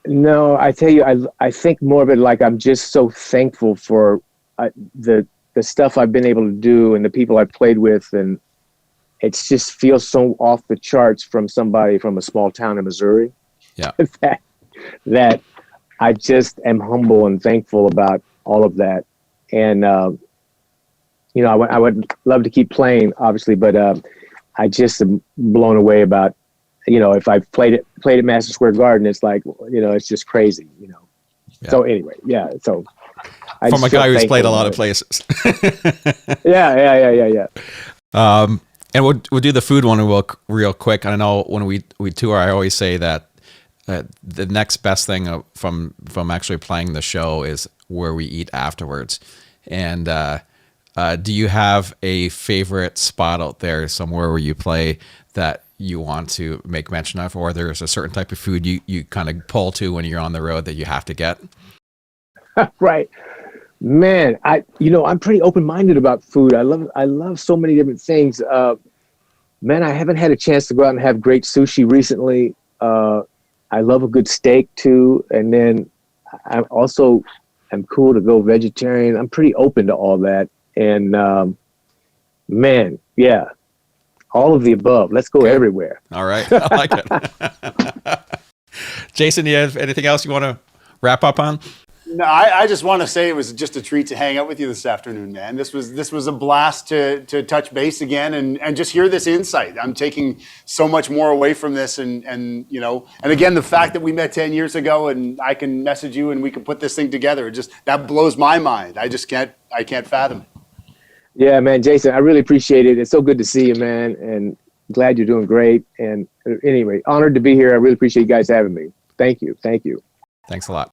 No, I tell you, I think more of it like I'm just so thankful for the stuff I've been able to do and the people I've played with, and it just feels so off the charts from somebody from a small town in Missouri. Yeah, that I just am humble and thankful about all of that. And I would love to keep playing, obviously, but I just am blown away about. If I've played at Madison Square Garden, it's like, it's just crazy, Yeah. So anyway, yeah. So from a guy who's played a lot of places. Yeah. And we'll do the food one real quick. I know when we tour, I always say that the next best thing from actually playing the show is where we eat afterwards. And do you have a favorite spot out there somewhere where you play that you want to make mention of, or there's a certain type of food you kind of pull to when you're on the road that you have to get? Right, man. I'm pretty open-minded about food. I love so many different things. Man, I haven't had a chance to go out and have great sushi recently. I love a good steak too, and then I'm cool to go vegetarian. I'm pretty open to all that, and man, yeah. All of the above. Let's go everywhere. All right. I like it. Jayson, do you have anything else you want to wrap up on? No, I just want to say it was just a treat to hang out with you this afternoon, man. This was a blast to touch base again and just hear this insight. I'm taking so much more away from this, and again, the fact that we met 10 years ago and I can message you and we can put this thing together, that blows my mind. I can't fathom it. Yeah, man, Jayson, I really appreciate it. It's so good to see you, man, and glad you're doing great. And anyway, honored to be here. I really appreciate you guys having me. Thank you. Thanks a lot.